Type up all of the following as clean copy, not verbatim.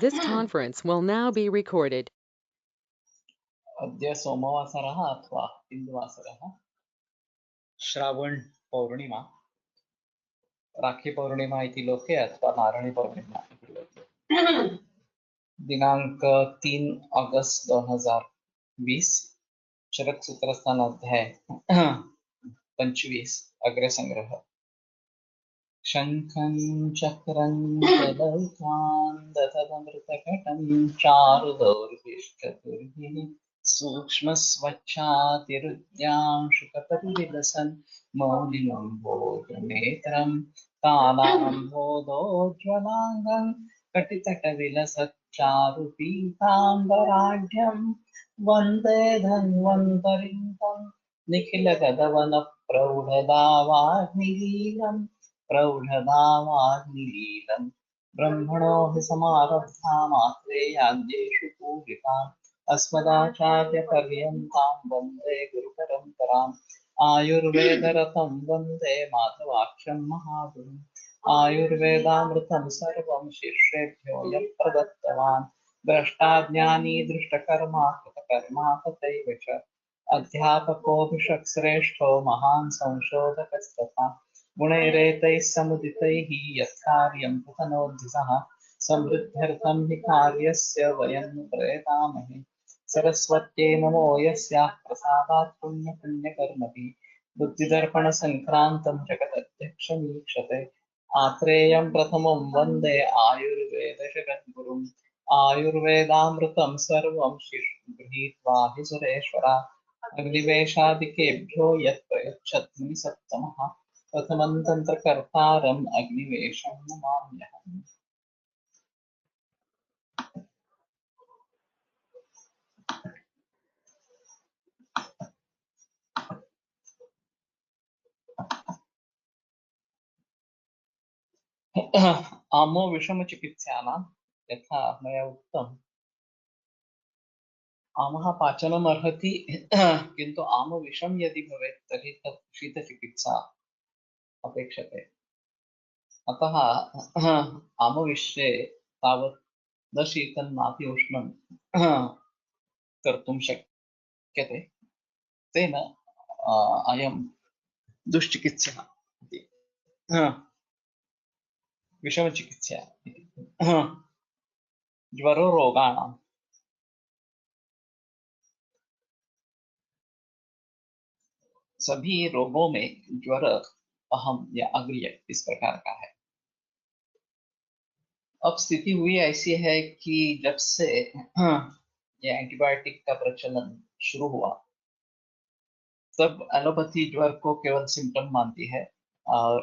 This conference will now be recorded. अद्य सोमवासरः अथवा इन्दुवासरः श्रावण पौर्णिमा राखी पौर्णिमा इति लोके अथवा नारणी पौर्णिमा इति लोके दिनांक 3 अगस्त 2020 चरक सूत्रस्थान अध्याय 25 अग्र संग्रह शंखं चक्रं गदौकान् दधमृतकटं चारुदौर्भिश्चतुर्भिः सूक्ष्मस्वच्छातिरुद्यांशुकपरिविलसन् मौलिमम्बोजनेत्रं कालाम्बोधोज्ज्वलाङ्गं कटितटविलसच्चारुपीताम्बराढ्यं वन्दे धन्वन्तरिं तं निखिलगगवनप्रौढदावाग्निलीलम् प्रौढदावाग्निलीलम् ब्रह्मणो हि समारब्धामात्रेयाद्येषु पूजिताम् अस्मदाचार्यपर्यन्तां वन्दे गुरुपरम्पराम् आयुर्वेदरतं वन्दे माधवाख्यं महागुरुम् आयुर्वेदामृतं सर्वं शिष्येभ्यो यः प्रदत्तवान् द्रष्टाज्ञानी दृष्टकर्मा कृतकर्मा तथैव च अध्यापकोऽभिषक्श्रेष्ठो महान् संशोधकस्तथा गुणैरेतैः समुदितैः यत्कार्यं प्रतनोद्धिसः समृद्ध्यर्थं हि कार्यस्य वयं प्रयतामहे सरस्वत्यै नमो यस्याः प्रसादात् पुण्यपुण्यकर्मभिः बुद्धिदर्पणसङ्क्रान्तं जगदध्यक्षमीक्षते आत्रेयं प्रथमं वन्दे आयुर्वेदजगद्गुरुम् आयुर्वेदामृतं सर्वं गृहीत्वा हि सुरेश्वरा अग्निवेशादिकेभ्यो यत् प्रयच्छत् मुनिसत्तमः प्रथमं तन्त्रकर्तारम् अग्निवेशं नमाम्यहम्। आमो विषमचिकित्सानां यथा मया उक्तम् आमः पाचनम् अर्हति किन्तु आमविषं यदि भवेत् तर्हि तत् शीतचिकित्सा अपेक्षते। अतः आमविषे तावत् न शीतं नापि उष्णं कर्तुं शक्यते। तेन अयं दुश्चिकित्सा इति विषमचिकित्सा इति ज्वरो रोगाणां सभी रोगों में ज्वर अहम या अग्रिय इस प्रकार का है। अब स्थिति हुई ऐसी है कि जब से ये एंटीबायोटिक का प्रचलन शुरू हुआ तब एलोपैथी ज्वर को केवल सिम्टम मानती है और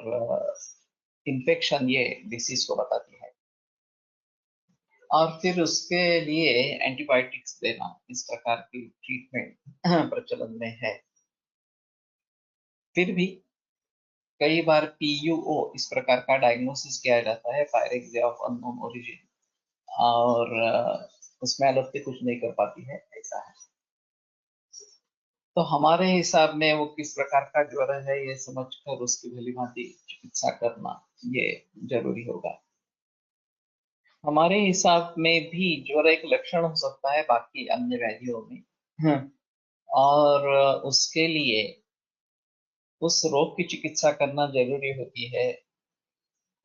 इन्फेक्शन ये डिसीज को बताती है और फिर उसके लिए एंटीबायोटिक्स देना इस प्रकार की ट्रीटमेंट प्रचलन में है। फिर भी कई बार PUO इस प्रकार का डायग्नोसिस किया जाता है, पायरेक्सिया ऑफ अननोन ओरिजिन, और उसमें एलोपैथी कुछ नहीं कर पाती है, ऐसा है। तो हमारे हिसाब में वो किस प्रकार का ज्वर है ये समझकर उसकी भलीभांति चिकित्सा करना ये जरूरी होगा। हमारे हिसाब में भी ज्वर एक लक्षण हो सकता है बाकी अन्य व्याधियों में, और उसके लिए उस रोग की चिकित्सा करना जरूरी होती है।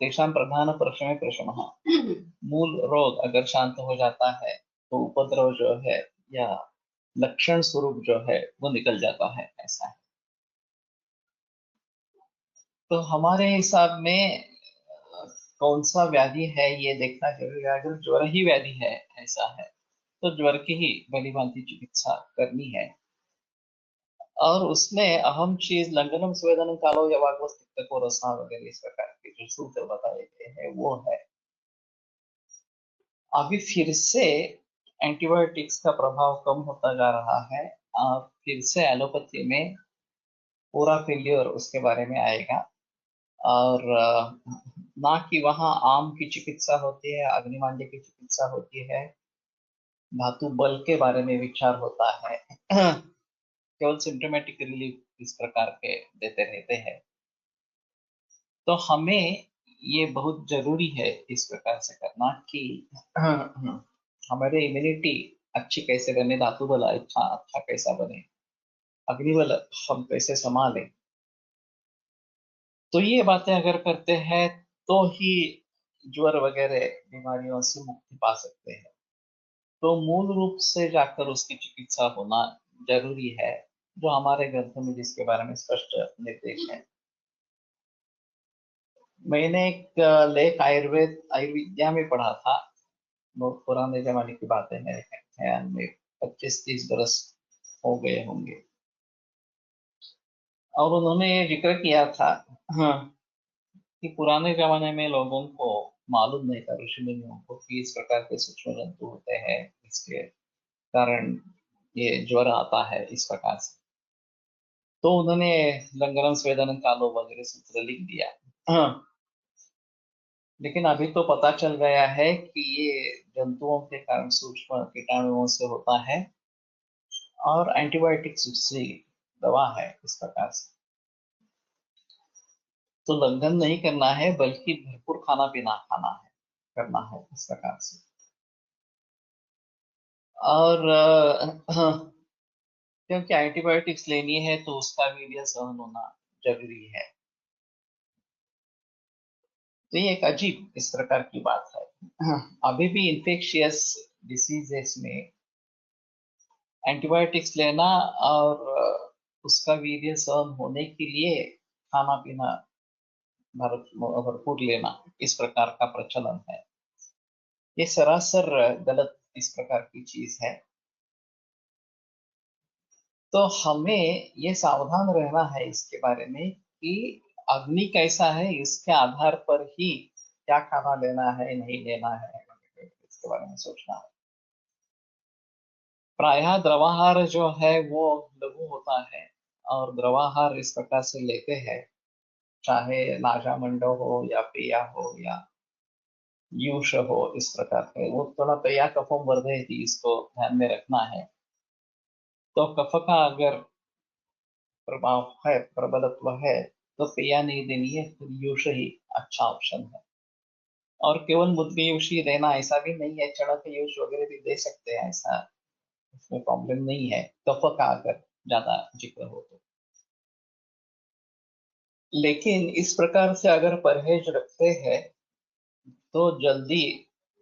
तेषां प्रधान प्रश्न प्रश्नः मूल रोग अगर शांत हो जाता है तो उपद्रव जो है या लक्षण स्वरूप जो है वो निकल जाता है, ऐसा है। तो हमारे हिसाब में कौन सा व्याधि है ये देखना जरूरी है। अगर ज्वर ही व्याधि है ऐसा है तो ज्वर की ही भलीभांति चिकित्सा करनी है और उसमें अहम चीज लंघनम स्वेदनम कालो यवाग्वस्तिक्तको रसा वगैरह इस प्रकार के जो सूत्र बताए गए हैं वो है। अभी फिर से एंटीबायोटिक्स का प्रभाव कम होता जा रहा है और फिर से एलोपैथी में पूरा फेल्योर उसके बारे में आएगा और ना कि वहाँ आम की चिकित्सा होती है, अग्निमांड्य की चिकित्सा होती है, धातु बल के बारे में विचार होता है केवल सिम्टोमेटिक रिलीफ इस प्रकार के देते रहते हैं। तो हमें ये बहुत जरूरी है इस प्रकार से करना कि हमारे इम्यूनिटी अच्छी कैसे बने, धातु बल अच्छा अच्छा कैसा बने, अग्निबल हम कैसे संभालें। तो ये बातें अगर करते हैं तो ही ज्वर वगैरह बीमारियों से मुक्ति पा सकते हैं। तो मूल रूप से जाकर उसकी चिकित्सा होना जरूरी है, जो हमारे ग्रंथों में जिसके बारे में स्पष्ट निर्देश है। मैंने एक लेख आयुर्विद्या में पढ़ा था, बहुत पुराने जमाने की बातें मेरे ख्याल में 25-30 बरस हो गए होंगे। और उन्होंने ये जिक्र किया था, हाँ, कि पुराने जमाने में लोगों को मालूम नहीं था, ऋषि मुनियों को, कि इस प्रकार के सूक्ष्म जंतु होते हैं, इसके कारण ये ज्वर आता है इस प्रकार से। तो उन्होंने लंगरम स्वेदनम कालो वगैरह सूत्र लिख दिया। हाँ, लेकिन अभी तो पता चल गया है कि ये जंतुओं के कारण, सूक्ष्म कीटाणुओं से होता है, और एंटीबायोटिक दूसरी दवा है इस प्रकार से। तो लंघन नहीं करना है, बल्कि भरपूर खाना पीना खाना है, करना है इस प्रकार से। और क्योंकि एंटीबायोटिक्स लेनी है तो उसका वीर्य सहन होना जरूरी है। तो ये एक अजीब इस प्रकार की बात है। अभी भी इन्फेक्शियस डिसीजेस में एंटीबायोटिक्स लेना और उसका वीर्य सहन होने के लिए खाना पीना भरपूर लेना, इस प्रकार का प्रचलन है। ये सरासर गलत इस प्रकार की चीज है। तो हमें ये सावधान रहना है इसके बारे में कि अग्नि कैसा है, इसके आधार पर ही क्या खाना लेना है नहीं लेना है, इसके बारे में सोचना है। प्रायः द्रवाहार जो है वो लघु होता है, और द्रवाहार इस प्रकार से लेते हैं, चाहे नाजा मंडो हो या पेया हो या यूष हो, इस प्रकार के वो थोड़ा पेया कफम वर्धयति, इसको ध्यान में रखना है। तो कफ का अगर प्रभाव है, प्रबलत्व है, तो पेया नहीं देनी है, फिर यूष ही अच्छा ऑप्शन है। और केवल मुद्गी यूष ही देना ऐसा भी नहीं है, चढ़क यूष वगैरह भी दे सकते हैं, ऐसा इसमें प्रॉब्लम नहीं है, कफ का अगर ज्यादा जिक्र हो तो। लेकिन इस प्रकार से अगर परहेज रखते हैं तो जल्दी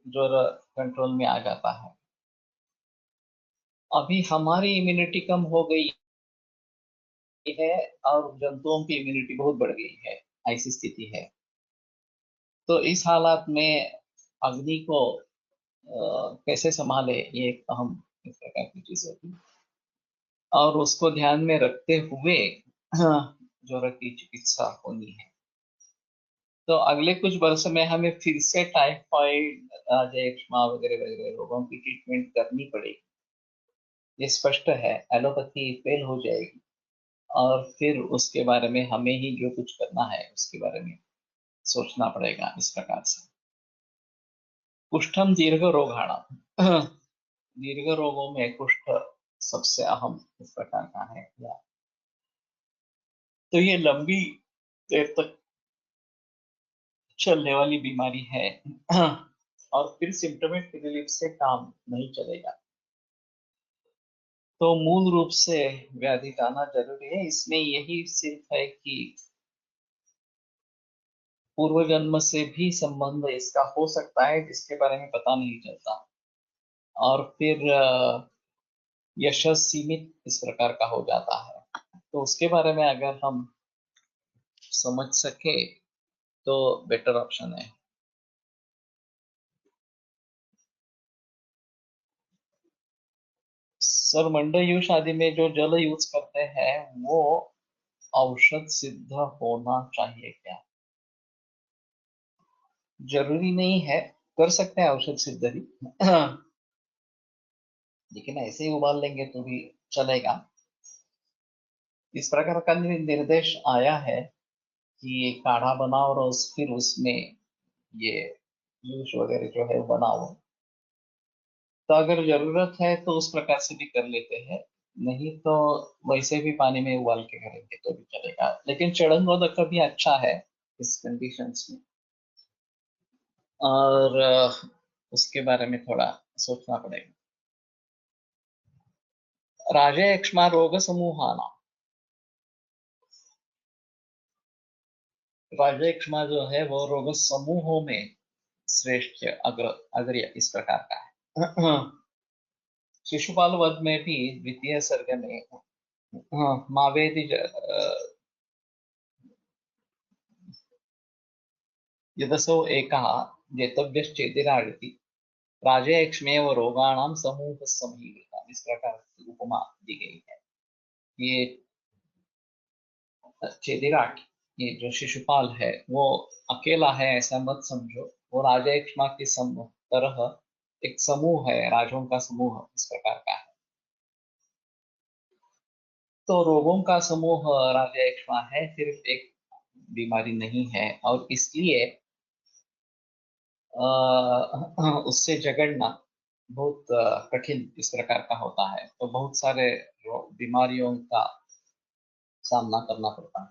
ज्वर कंट्रोल में आ जाता है। अभी हमारी इम्यूनिटी कम हो गई है और जंतुओं की इम्यूनिटी बहुत बढ़ गई है, ऐसी स्थिति है। तो इस हालात में अग्नि को कैसे संभाले, ये एक अहम इस प्रकार की चीज होती है। और उसको ध्यान में रखते हुए ज्वर की चिकित्सा होनी है। तो अगले कुछ वर्ष में हमें फिर से टाइफाइड, यक्ष्मा वगैरह वगैरह रोगों की ट्रीटमेंट करनी पड़ेगी, ये स्पष्ट है। एलोपैथी फेल हो जाएगी, और फिर उसके बारे में हमें ही जो कुछ करना है उसके बारे में सोचना पड़ेगा इस प्रकार से। कुष्ठम दीर्घ रोगाणम, दीर्घ रोगों में कुष्ठ सबसे अहम इस प्रकार का है। तो ये लंबी देर तक चलने वाली बीमारी है, और फिर सिम्टोमेटिक रिलीफ से काम नहीं चलेगा। तो मूल रूप से व्याधि जाना जरूरी है। इसमें यही सिर्फ है कि पूर्व जन्म से भी संबंध इसका हो सकता है, जिसके बारे में पता नहीं चलता। और फिर यशस सीमित इस प्रकार का हो जाता है। तो उसके बारे में अगर हम समझ सके तो बेटर ऑप्शन है। सर, मंडल यूज आदि में जो जल यूज करते हैं वो औषध सिद्ध होना चाहिए क्या? जरूरी नहीं है, कर सकते हैं औषध सिद्ध ही, लेकिन ऐसे ही उबाल लेंगे तो भी चलेगा। इस प्रकार का निर्देश आया है कि ये काढ़ा बनाओ और फिर उसमें ये जूस वगैरह जो है वो बनाओ। तो अगर जरूरत है तो उस प्रकार से भी कर लेते हैं, नहीं तो वैसे भी पानी में उबाल के करेंगे तो भी चलेगा। लेकिन चढ़न रोधक भी अच्छा है इस कंडीशंस में। और उसके बारे में थोड़ा सोचना पड़ेगा। राजयक्ष्मा रोग समूहाना, राजयक्ष्मा जो है वो रोग समूहों में श्रेष्ठ अग्रय इस प्रकार का है। शिशुपाल वध में भी द्वितीय सर्ग में मावेदि यदसो एकः जेतव्यश्चेतिरादिति राजयक्ष्मेव रोगाणाम समूह समूह, इस प्रकार की उपमा दी गई है। ये चेदिराट, ये जो शिशुपाल है वो अकेला है ऐसा मत समझो, वो राजयक्ष्मा की तरह एक समूह है, राजों का समूह इस प्रकार का है। तो रोगों का समूह राजयक्ष्मा है, सिर्फ एक बीमारी नहीं है, और इसलिए उससे झगड़ना बहुत कठिन इस प्रकार का होता है। तो बहुत सारे बीमारियों का सामना करना पड़ता है।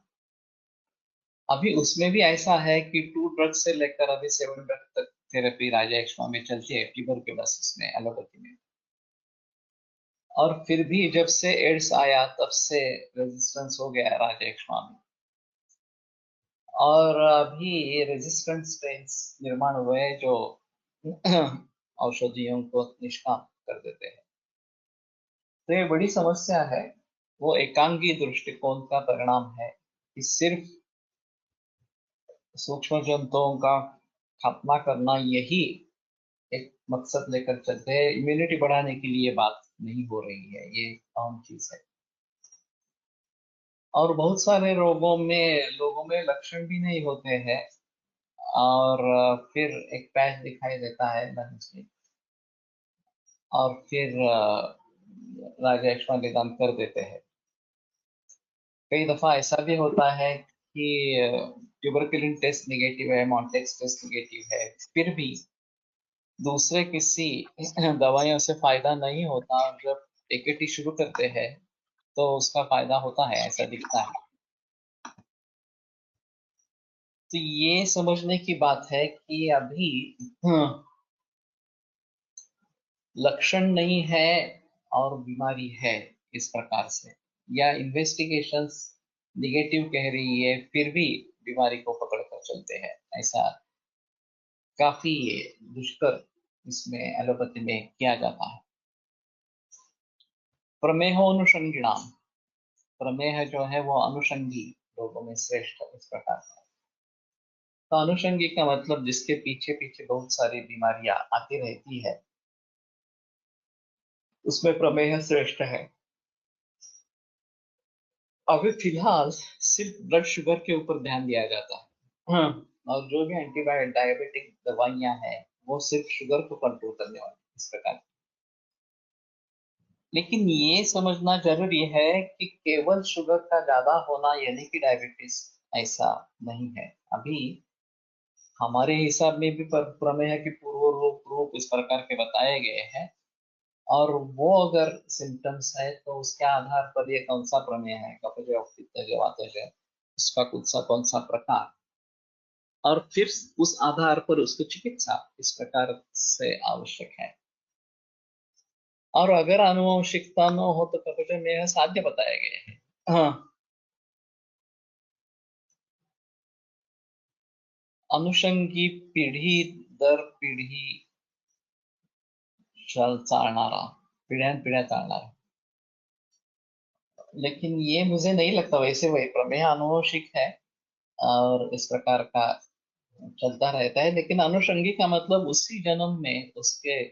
अभी उसमें भी ऐसा है कि 2 ड्रग्स से लेकर अभी 7 ड्रग तक थेरेपी राजयक्ष्मा में चलती है, ट्यूबरक्यूलोसिस में, एलोपैथी में। और फिर भी जब से एड्स आया तब से रेजिस्टेंस हो गया राजयक्ष्मा में, और अभी रेजिस्टेंट स्ट्रेन्स निर्माण हुए जो औषधियों को निष्काम कर देते हैं। तो ये बड़ी समस्या है। वो एकांगी दृष्टिकोण का परिणाम है कि सिर्फ सूक्ष्म जंतुओं का खात्मा करना, यही एक मकसद लेकर चलते हैं। इम्यूनिटी बढ़ाने के लिए बात नहीं हो रही है, ये आम चीज है। और बहुत सारे रोगों में लोगों में लक्षण भी नहीं होते हैं, और फिर एक पैच दिखाई देता है लंग्स में, और फिर राजयक्ष्मा निदान कर देते हैं। कई दफा ऐसा भी होता है कि ट्यूबरकुलिन टेस्ट निगेटिव है, मॉन्टेक्स टेस्ट निगेटिव है, फिर भी दूसरे किसी दवाइयों से फायदा नहीं होता, और जब एकेटी शुरू करते हैं तो उसका फायदा होता है, ऐसा दिखता है। तो ये समझने की बात है कि अभी लक्षण नहीं है और बीमारी है इस प्रकार से, या इन्वेस्टिगेशंस निगेटिव कह रही है फिर भी बीमारी को पकड़कर चलते हैं, ऐसा काफी दुष्कर इसमें एलोपैथी में किया जाता है। प्रमेहोनुषंगिणाम, प्रमेह जो है वो अनुषंगी लोगों में श्रेष्ठ इस प्रकार का। तो अनुषंगी का मतलब जिसके पीछे पीछे बहुत सारी बीमारियां आती रहती है, उसमें प्रमेह श्रेष्ठ है। अभी फिलहाल सिर्फ ब्लड शुगर के ऊपर ध्यान दिया जाता है। और जो भी एंटीबायोटिक डायबिटिक दवाइयां हैं वो सिर्फ शुगर को कंट्रोल करने वाली इस प्रकार की। लेकिन ये समझना जरूरी है कि केवल शुगर का ज्यादा होना यानी कि डायबिटीज, ऐसा नहीं है। अभी हमारे हिसाब में भी प्रमेह के पूर्व रूप इस प्रकार के बताए गए हैं, और वो अगर सिम्टम्स है तो उसके आधार पर ये कौन सा प्रमेय है, कफज पित्तज वातज है, उसका कौन सा प्रकार, और फिर उस आधार पर उसकी चिकित्सा इस प्रकार से आवश्यक है। और अगर आनुवंशिकता न हो तो कफज में साध्य बताए गए हैं। हाँ, अनुषंगी पिढी दर पिढी चालणारा, पिढ्यानपिढ्या चालणारा। लेकिन ये मुझे नहीं लगता, वैसे वही प्रमेय आनुवंशिक है और इस प्रकार का चलता रहता है, लेकिन अनुषंगी का मतलब उसी जन्म में उसके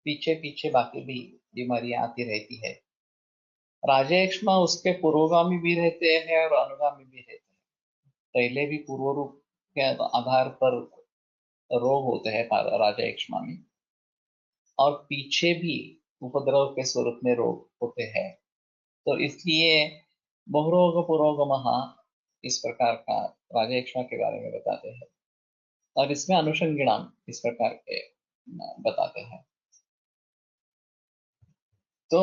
पीछे पीछे बाकी भी बीमारियां आती रहती है। राजयक्ष्मा उसके पुरोगामी भी रहते हैं और अनुगामी भी रहते हैं। पहले भी पूर्व रूप के आधार पर रोग होते हैं राजयक्ष्मा में, और पीछे भी उपद्रव के स्वरूप में रोग होते हैं। तो इसलिए बहुरोग पुरोगमः इस प्रकार का राजयक्ष्मा के बारे में बताते हैं, और इसमें अनुषंगिणाम इस प्रकार के बताते हैं। तो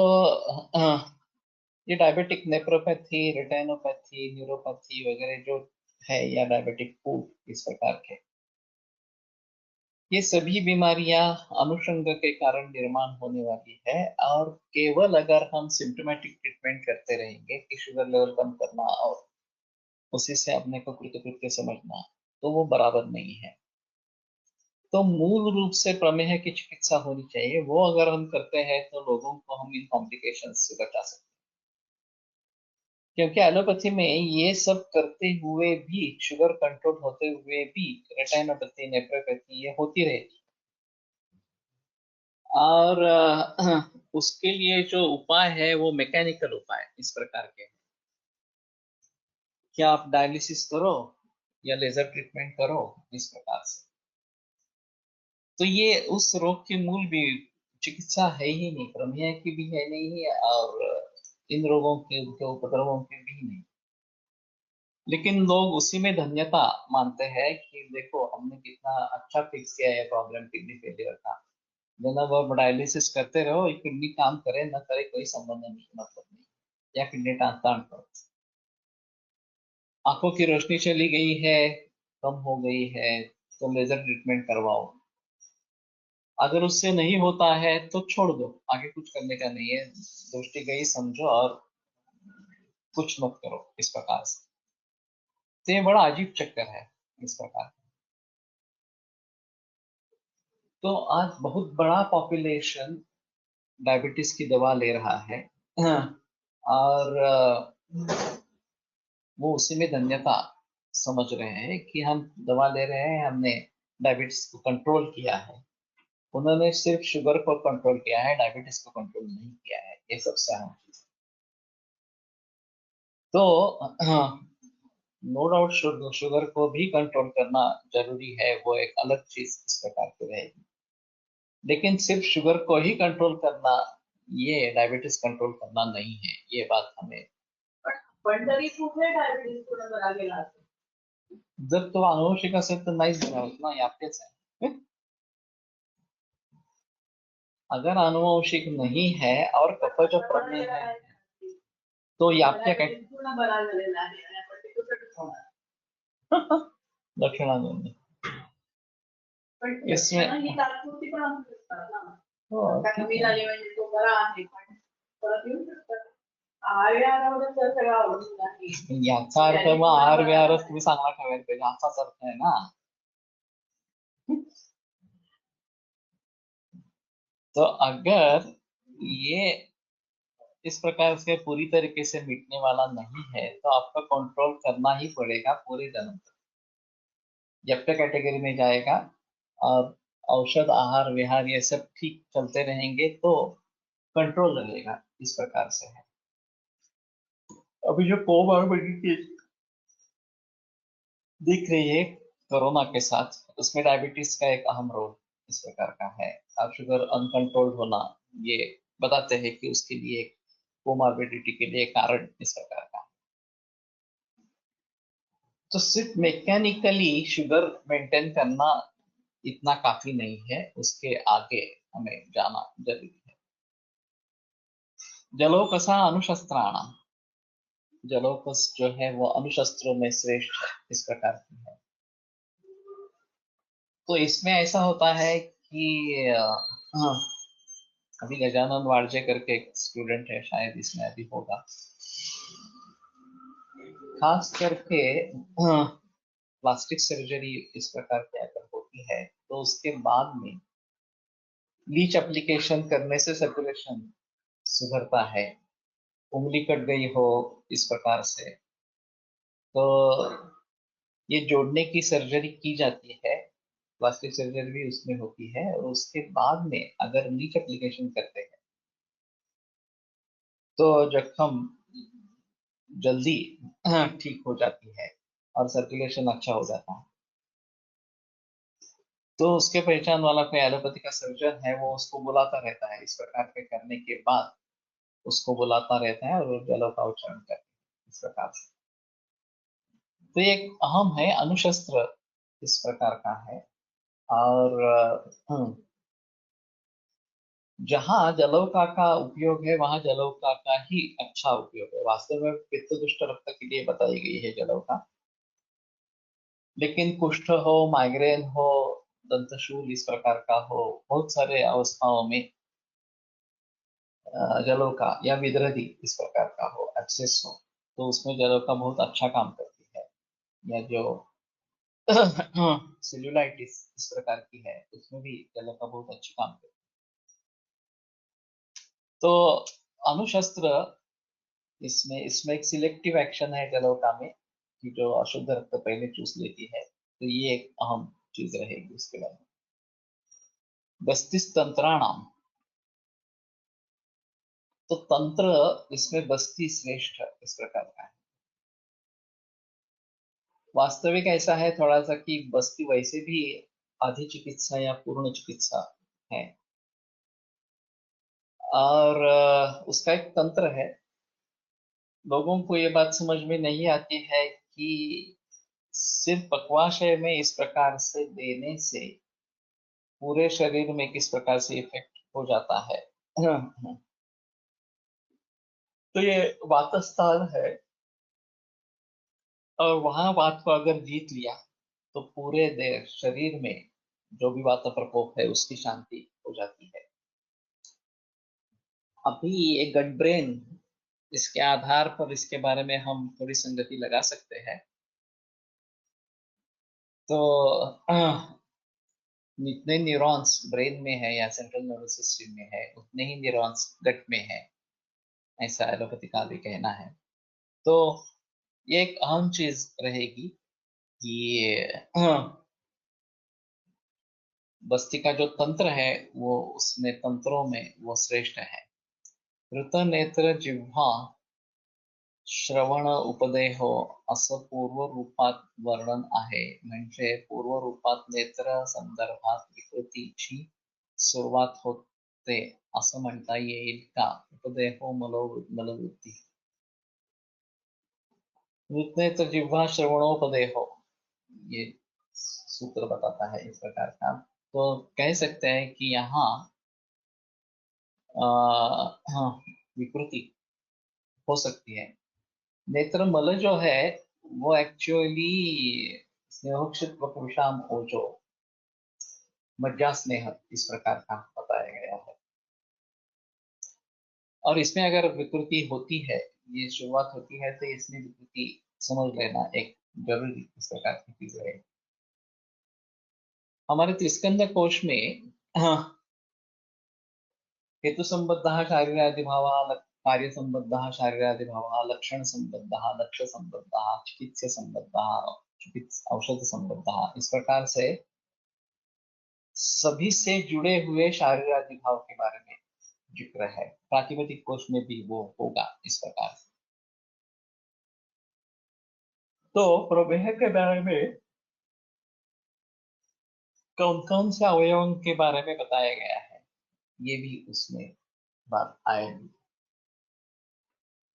ये डायबिटिक नेफ्रोपैथी, रेटिनोपैथी, न्यूरोपैथी वगैरह जो है, या डायबिटिक फूड इस प्रकार के, ये सभी बीमारियां अनुषंग के कारण निर्माण होने वाली है, और केवल अगर हम सिम्टोमेटिक ट्रीटमेंट करते रहेंगे कि शुगर लेवल कम करना और उसी से अपने को कृतकृत्य समझना, तो वो बराबर नहीं है। तो मूल रूप से प्रमेह की चिकित्सा होनी चाहिए, वो अगर हम करते हैं तो लोगों को हम इन कॉम्प्लिकेशंस से बचा सकते हैं। क्योंकि एलोपैथी में ये सब करते हुए भी, शुगर कंट्रोल होते हुए भी रेटिनोपैथी, नेफ्रोपैथी ये होती रहेगी। और उसके लिए जो उपाय है वो मैकेनिकल उपाय इस प्रकार के हैं। क्या आप डायलिसिस करो या लेजर ट्रीटमेंट करो, इस प्रकार से। तो ये उस रोग की मूल भी चिकित्सा है ही नहीं, प्रमेय की भी है नहीं, और इन रोगों के उनके उपद्रवों की भी नहीं। लेकिन लोग उसी में धन्यता मानते हैं कि देखो हमने कितना अच्छा फिक्स किया है प्रॉब्लम किडनी फेलियर का। जनाब आप डायलिसिस करते रहो, किडनी काम करे ना करे कोई संबंध नहीं, मतलब नहीं, या किडनी ट्रांसप्लांट करो। आंखों की रोशनी चली गई है, कम हो गई है, तो लेजर ट्रीटमेंट करवाओ। अगर उससे नहीं होता है तो छोड़ दो, आगे कुछ करने का नहीं है, दृष्टि गई समझो और कुछ मत करो, इस प्रकार से। तो ये बड़ा अजीब चक्कर है इस प्रकार। तो आज बहुत बड़ा पॉपुलेशन डायबिटीज की दवा ले रहा है। हाँ। और वो उसी में धन्यता समझ रहे हैं कि हम दवा ले रहे हैं, हमने डायबिटीज को कंट्रोल किया है। उन्होंने सिर्फ शुगर को कंट्रोल किया है, डायबिटीज को कंट्रोल नहीं किया है, ये सबसे अहम चीज। तो हाँ, नो डाउट शुगर को भी कंट्रोल करना जरूरी है, वो एक अलग चीज इस प्रकार की रहेगी। लेकिन सिर्फ शुगर को ही कंट्रोल करना, ये डायबिटीज कंट्रोल करना नहीं है, ये बात हमें। पण तरी कुठे डायबिटीज पुढे बरा गेला असेल? जर तो अनुवंशिक असेल तर नाहीच बरा होत ना, यातेच आहे। अगर अनुवंशिक नहीं है और कफज प्रमेय है, तो याप्य काय पूर्ण बरा झालेला आहे आणि आपण ते कुठे होणार? लक्षणांमध्ये पण इसमें ही तात्पुरती पण असू शकतात ना. हो, आता कमी झाली म्हणजे तो बरा आहे, पण परत येऊ शकतात. आहार विहारावर तर सगळं अवलंबून आहे. याचा अर्थ मग आहार विहारच तुम्ही चांगला ठेवायला पाहिजे, असाच अर्थ आहे ना. तो अगर ये इस प्रकार से पूरी तरीके से मिटने वाला नहीं है, तो आपका कंट्रोल करना ही पड़ेगा पूरे जन्म तक, जब तक कैटेगरी में जाएगा। और औषध आहार विहार ये सब ठीक चलते रहेंगे तो कंट्रोल रहेगा, इस प्रकार से है। अभी जो कोमॉर्बिडिटी दिख रही है कोरोना के साथ, उसमें डायबिटीज का एक अहम रोल इस प्रकार का है। अब शुगर अनकंट्रोल्ड होना, ये बताते हैं कि उसके लिए कोमॉर्बिडिटी के लिए कारण इस प्रकार का। तो सिर्फ मैकेनिकली शुगर मेंटेन करना इतना काफी नहीं है, उसके आगे हमें जाना जरूरी है। जलोकसा अनुशस्त्राणाम, जलोकस जो है वो अनुशस्त्रों में श्रेष्ठ इस प्रकार की है। तो इसमें ऐसा होता है कि हाँ, अभी गजानन वारजे करके एक स्टूडेंट है, शायद इसमें अभी होगा। खास करके प्लास्टिक सर्जरी इस प्रकार की अगर होती है, तो उसके बाद में लीच एप्लीकेशन करने से सर्कुलेशन सुधरता है। उंगली कट गई हो इस प्रकार से, तो ये जोड़ने की सर्जरी की जाती है, प्लास्टिक सर्जरी भी उसमें होती है। और उसके बाद में अगर लीच एप्लीकेशन करते हैं तो जख्म जल्दी ठीक हो जाती है और सर्कुलेशन अच्छा हो जाता है। तो उसके पहचान वाला कोई एलोपैथी का सर्जन है, वो उसको बुलाता रहता है, इस प्रकार के करने के बाद उसको बुलाता रहता है और वो जलों का उच्चारण करते हैं इस प्रकार से। तो ये एक अहम है, अनुशस्त्र इस प्रकार का है। और जहाँ जलौका का उपयोग है वहां जलौका का ही अच्छा उपयोग है। वास्तव में पित्त दुष्ट रक्त के लिए बताई गई है जलौका, लेकिन कुष्ठ हो, माइग्रेन हो, दंतशूल इस प्रकार का हो, बहुत सारे अवस्थाओं में जलों का या विद्रधि इस प्रकार का हो, एक्सेस हो, तो उसमें जलों का बहुत अच्छा काम करती है। या जो सेल्यूलाइटिस इस प्रकार की है, उसमें भी जलों का बहुत अच्छा काम करती है। तो अणुशस्त्र इसमें इसमें एक सिलेक्टिव एक्शन है जलोका में, कि जो अशुद्ध रक्त पहले चूस लेती है, तो ये एक अहम चीज रहेगी उसके बारे में। बस्तिस तंत्राणाम, तो तंत्र इसमें बस्ती श्रेष्ठ इस प्रकार का है। वास्तविक ऐसा है थोड़ा सा कि बस्ती वैसे भी आधी चिकित्सा या पूर्ण चिकित्सा है, और उसका एक तंत्र है। लोगों को ये बात समझ में नहीं आती है कि सिर्फ पक्वाशय में इस प्रकार से देने से पूरे शरीर में किस प्रकार से इफेक्ट हो जाता है। तो ये वातस्थान है, और वहां वात को अगर जीत लिया तो पूरे देह शरीर में जो भी वात प्रकोप है उसकी शांति हो जाती है। अभी ये गट ब्रेन, इसके आधार पर इसके बारे में हम थोड़ी संगति लगा सकते हैं। तो जितने न्यूरॉन्स ब्रेन में है या सेंट्रल नर्वस सिस्टम में है, उतने ही न्यूरॉन्स गट में है, ऐसा एलोपैथी का भी कहना है। तो ये एक अहम चीज रहेगी कि बस्ती का जो तंत्र है वो उसमें तंत्रों में वो श्रेष्ठ है। ऋत नेत्र जिह्वा श्रवण उपदेहो असं पूर्वरूपात वर्णन आहे, म्हणजे पूर्वरूपात नेत्र संदर्भात विकृतीची सुरुवात होते असं म्हणता येईल का? उपदेहो मनोवृत्ती, ऋतनेत्र जिह्वा श्रवणोपदेहो, ये सूत्र बताता है इस प्रकार का। तो कह सकते हैं कि यहाँ हाँ, विकृति हो सकती है। नेत्र मल जो है वो एक्चुअली स्नेहोक्षित विषाम ओजो मज्जा स्नेह इस प्रकार का बताया गया है। और इसमें अगर विकृति होती है, ये शुरुआत होती है, तो इसमें विकृति समझ लेना एक जरूरी इस प्रकार की चीज है। हमारे त्रिस्कंद कोश में हाँ, हेतु संबद्ध शारीरादिभाव, कार्य संबद्ध शारीरादिभाव, लक्षण संबद्ध लक्ष्य संबद्ध, चिकित्सा संबद्ध चिकित्सा औषध संबद्ध, इस प्रकार से सभी से जुड़े हुए शारीरादिभाव के बारे में जिक्र है। प्रातिपदिक कोश में भी वो होगा इस प्रकार से। तो प्रमेह के बारे में कौन कौन से अवयवों के बारे में बताया गया है, ये भी उसमें बात आएगी।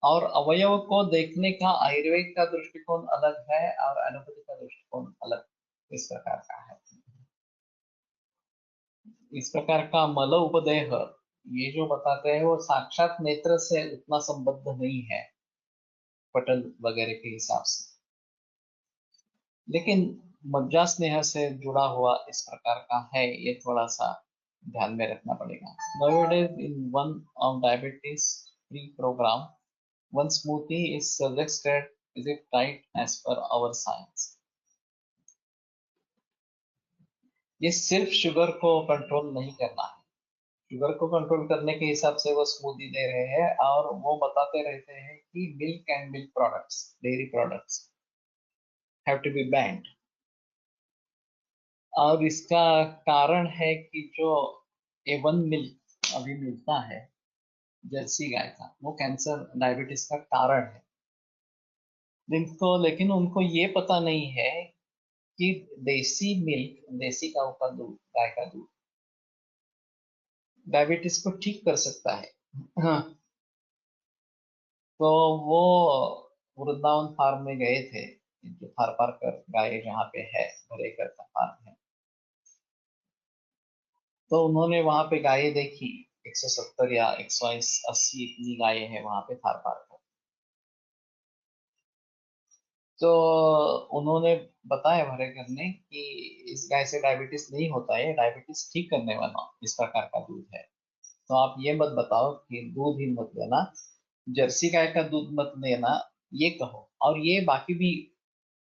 और अवयव को देखने का आयुर्वेद का दृष्टिकोण अलग है और एलोपैथी का दृष्टिकोण अलग इस प्रकार का है। इस प्रकार का मल उपदेह ये जो बताते हैं वो साक्षात नेत्र से उतना संबद्ध नहीं है पटल वगैरह के हिसाब से, लेकिन मज्जा स्नेह से जुड़ा हुआ इस प्रकार का है, ये थोड़ा सा ध्यान में रखना पड़ेगा। Nowadays in one of diabetes free program, one smoothie is suggested, is it right as per our science? ये सिर्फ शुगर को कंट्रोल नहीं करना है, शुगर को कंट्रोल करने के हिसाब से वो स्मूदी दे रहे हैं, और वो बताते रहते हैं कि milk and milk products, dairy products have to be banned. और इसका कारण है कि जो A1 मिल्क अभी मिलता है जर्सी गाय का, वो कैंसर डायबिटीज का कारण है। लेकिन उनको ये पता नहीं है कि देसी मिल्क, देसी गाय का दूध, गाय का दूध डायबिटीज को ठीक कर सकता है। हाँ, तो वो वृंदावन फार्म में गए थे, जो थारपारकर गाय जहाँ पे है, भरेकर का फार्म है, तो उन्होंने वहां पे गायें देखी। 170 या 180 इतनी गायें हैं वहां पे थारपारकर। तो उन्होंने बताया भरेकर ने कि इस गाय से डायबिटीज नहीं होता है, डायबिटीज ठीक करने वाला इस प्रकार का दूध है। तो आप ये मत बताओ कि दूध ही मत लेना, जर्सी गाय का दूध मत लेना, ये कहो। और ये बाकी भी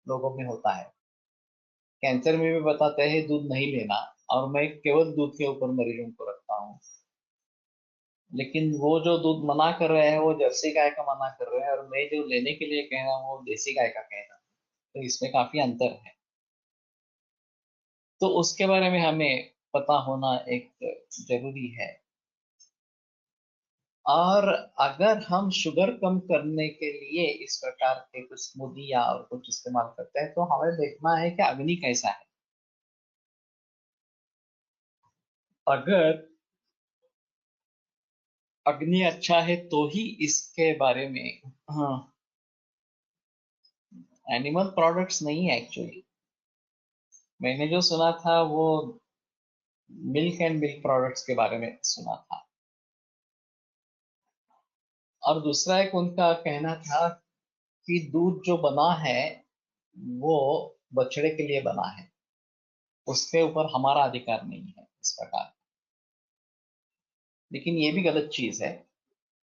लोगों में होता है, कैंसर में भी बताते हैं दूध नहीं लेना, और मैं केवल दूध के ऊपर मरीजों को रखता हूँ। लेकिन वो जो दूध मना कर रहे हैं वो जर्सी गाय का मना कर रहे हैं, और मैं जो लेने के लिए कह रहा हूँ वो देसी गाय का कह रहा हूँ। तो इसमें काफी अंतर है। तो उसके बारे में हमें पता होना एक जरूरी है। और अगर हम शुगर कम करने के लिए इस प्रकार के कुछ स्मूदी या और कुछ इस्तेमाल करते हैं, तो हमें देखना है कि अग्नि कैसा है। अगर अग्नि अच्छा है तो ही इसके बारे में। हाँ, एनिमल प्रोडक्ट्स नहीं है एक्चुअली। मैंने जो सुना था वो मिल्क एंड मिल्क प्रोडक्ट्स के बारे में सुना था। और दूसरा एक उनका कहना था कि दूध जो बना है वो बछड़े के लिए बना है, उसके ऊपर हमारा अधिकार नहीं है इस प्रकार। लेकिन ये भी गलत चीज है।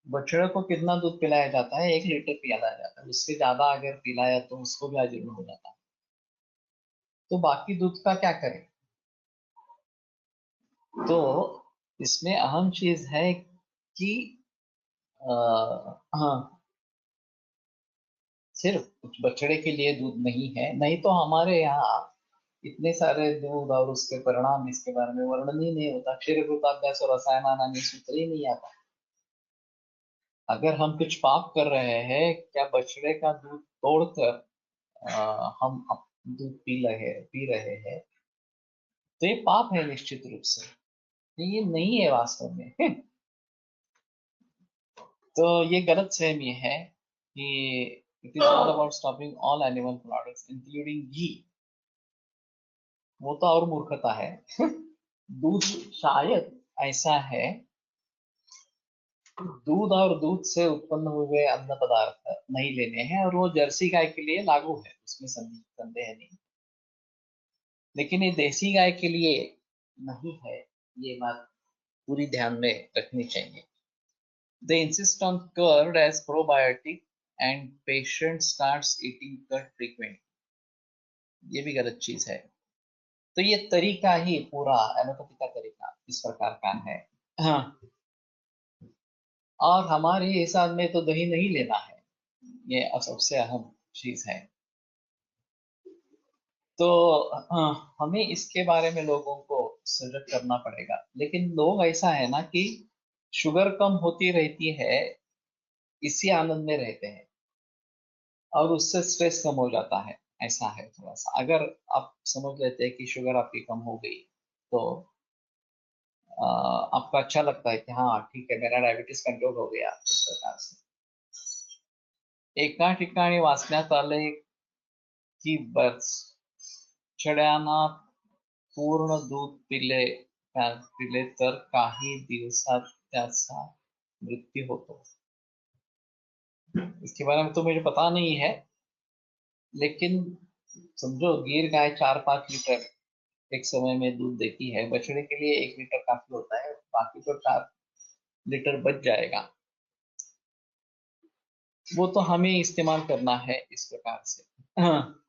बछड़े को कितना दूध पिलाया जाता है? 1 लीटर पिलाया जाता है, उससे ज्यादा अगर पिलाया तो उसको भी अजीर्ण हो जाता है। तो बाकी दूध का क्या करें? तो इसमें अहम चीज है कि हाँ, सिर्फ कुछ बछड़े के लिए दूध नहीं है, नहीं तो हमारे यहाँ इतने सारे दूध और उसके परिणाम इसके बारे में वर्णन ही नहीं होता। क्षीर कृताभ्यास और रसायन सूत्र ही नहीं आता। अगर हम कुछ पाप कर रहे हैं, क्या बछड़े का दूध तोड़कर हम दूध पी रहे हैं, तो ये पाप है निश्चित रूप से। ये नहीं है वास्तव में। तो ये गलत फहमी है कि it is all about stopping all animal products including ghee. वो तो और मूर्खता है। दूध शायद ऐसा है, दूध और दूध से उत्पन्न हुए अन्न पदार्थ नहीं लेने हैं, और वो जर्सी गाय के लिए लागू है, उसमें संदेह नहीं। लेकिन ये देसी गाय के लिए नहीं है, ये बात पूरी ध्यान में रखनी चाहिए। They insist on curd as probiotic and patient starts eating curd frequently. ये भी गलत चीज है। तो ये तरीका ही पूरा एलोपैथी का तरीका इस प्रकार का है। हाँ, और हमारे हिसाब में तो दही नहीं लेना है, ये सबसे अहम चीज है। तो हमें इसके बारे में लोगों को सजग करना पड़ेगा। लेकिन लोग ऐसा है ना कि शुगर कम होती रहती है, इसी आनंद में रहते हैं, और उससे स्ट्रेस कम हो जाता है। ऐसा है थोड़ा सा। अगर आप समझ लेते हैं कि शुगर आपकी कम हो गई, तो आपको अच्छा लगता है कि हाँ ठीक है, मेरा डायबिटीज कंट्रोल हो गया इस प्रकार से। एका ठिकाणी वाचण्यात आले की बछड्यांना पूर्ण दूध पिले तर काही दिवसात त्याचा मृत्यू होतो। इसके बारे में तो मुझे पता नहीं है, लेकिन समझो गिर गाय 4-5 लीटर एक समय में दूध देती है, बछड़े के लिए 1 लीटर काफी होता है, बाकी तो 4 लीटर बच जाएगा। वो तो हमें इस्तेमाल करना है इस प्रकार से। हाँ,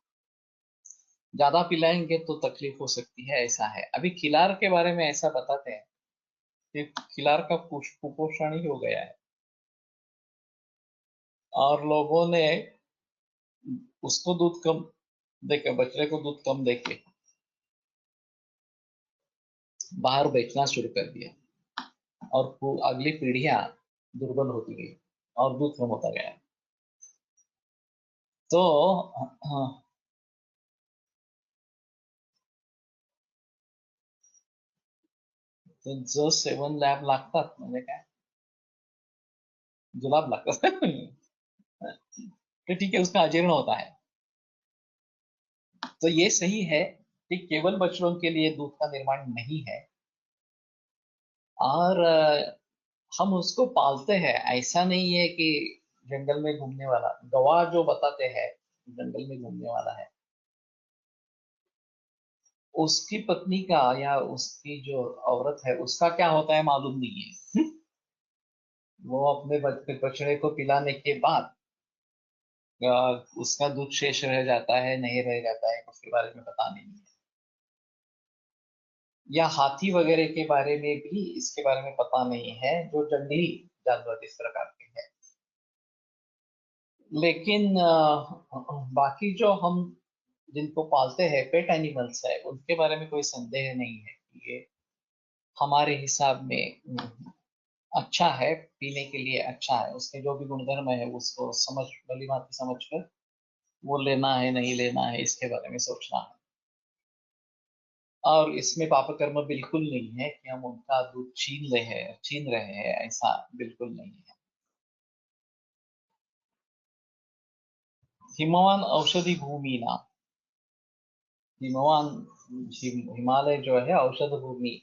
ज्यादा पिलाएंगे तो तकलीफ हो सकती है, ऐसा है। अभी खिलार के बारे में ऐसा बताते हैं कि खिलार का कुपोषण ही हो गया है, और लोगों ने उसको दूध कम देके, बछड़े को दूध कम देके बाहर बेचना शुरू कर दिया, और अगली पीढ़ियां दुर्बल होती गई और दूध कम होता गया। तो हाँ, तो जो 7 लॅब लागतात म्हणजे काय, जुलाब लागतात। तो ठीक है, उसका अजीर्ण होता है। तो ये सही है कि केवल बछड़ों के लिए दूध का निर्माण नहीं है, और हम उसको पालते हैं। ऐसा नहीं है कि जंगल में घूमने वाला गवाह जो बताते हैं जंगल में घूमने वाला है, उसकी पत्नी का या उसकी जो औरत है उसका क्या होता है मालूम नहीं है। वो अपने बछड़े को पिलाने के बाद उसका दूध शेष रह जाता है नहीं रह जाता है उसके बारे में पता नहीं है। या हाथी वगैरह के बारे में भी इसके बारे में पता नहीं है, जो जंगली जानवर इस प्रकार के हैं। लेकिन बाकी जो हम जिनको पालते हैं पेट एनिमल्स है उनके बारे में कोई संदेह नहीं है कि ये हमारे हिसाब में अच्छा है, पीने के लिए अच्छा है, उसके जो भी गुणधर्म है उसको समझ भली भांति समझ कर वो लेना है नहीं लेना है इसके बारे में सोचना है। और इसमें पाप कर्म बिल्कुल नहीं है कि हम उनका दूध छीन रहे हैं, ऐसा बिल्कुल नहीं है। हिमवान औषधि भूमि ना, हिमवान हिमालय जो है औषध भूमि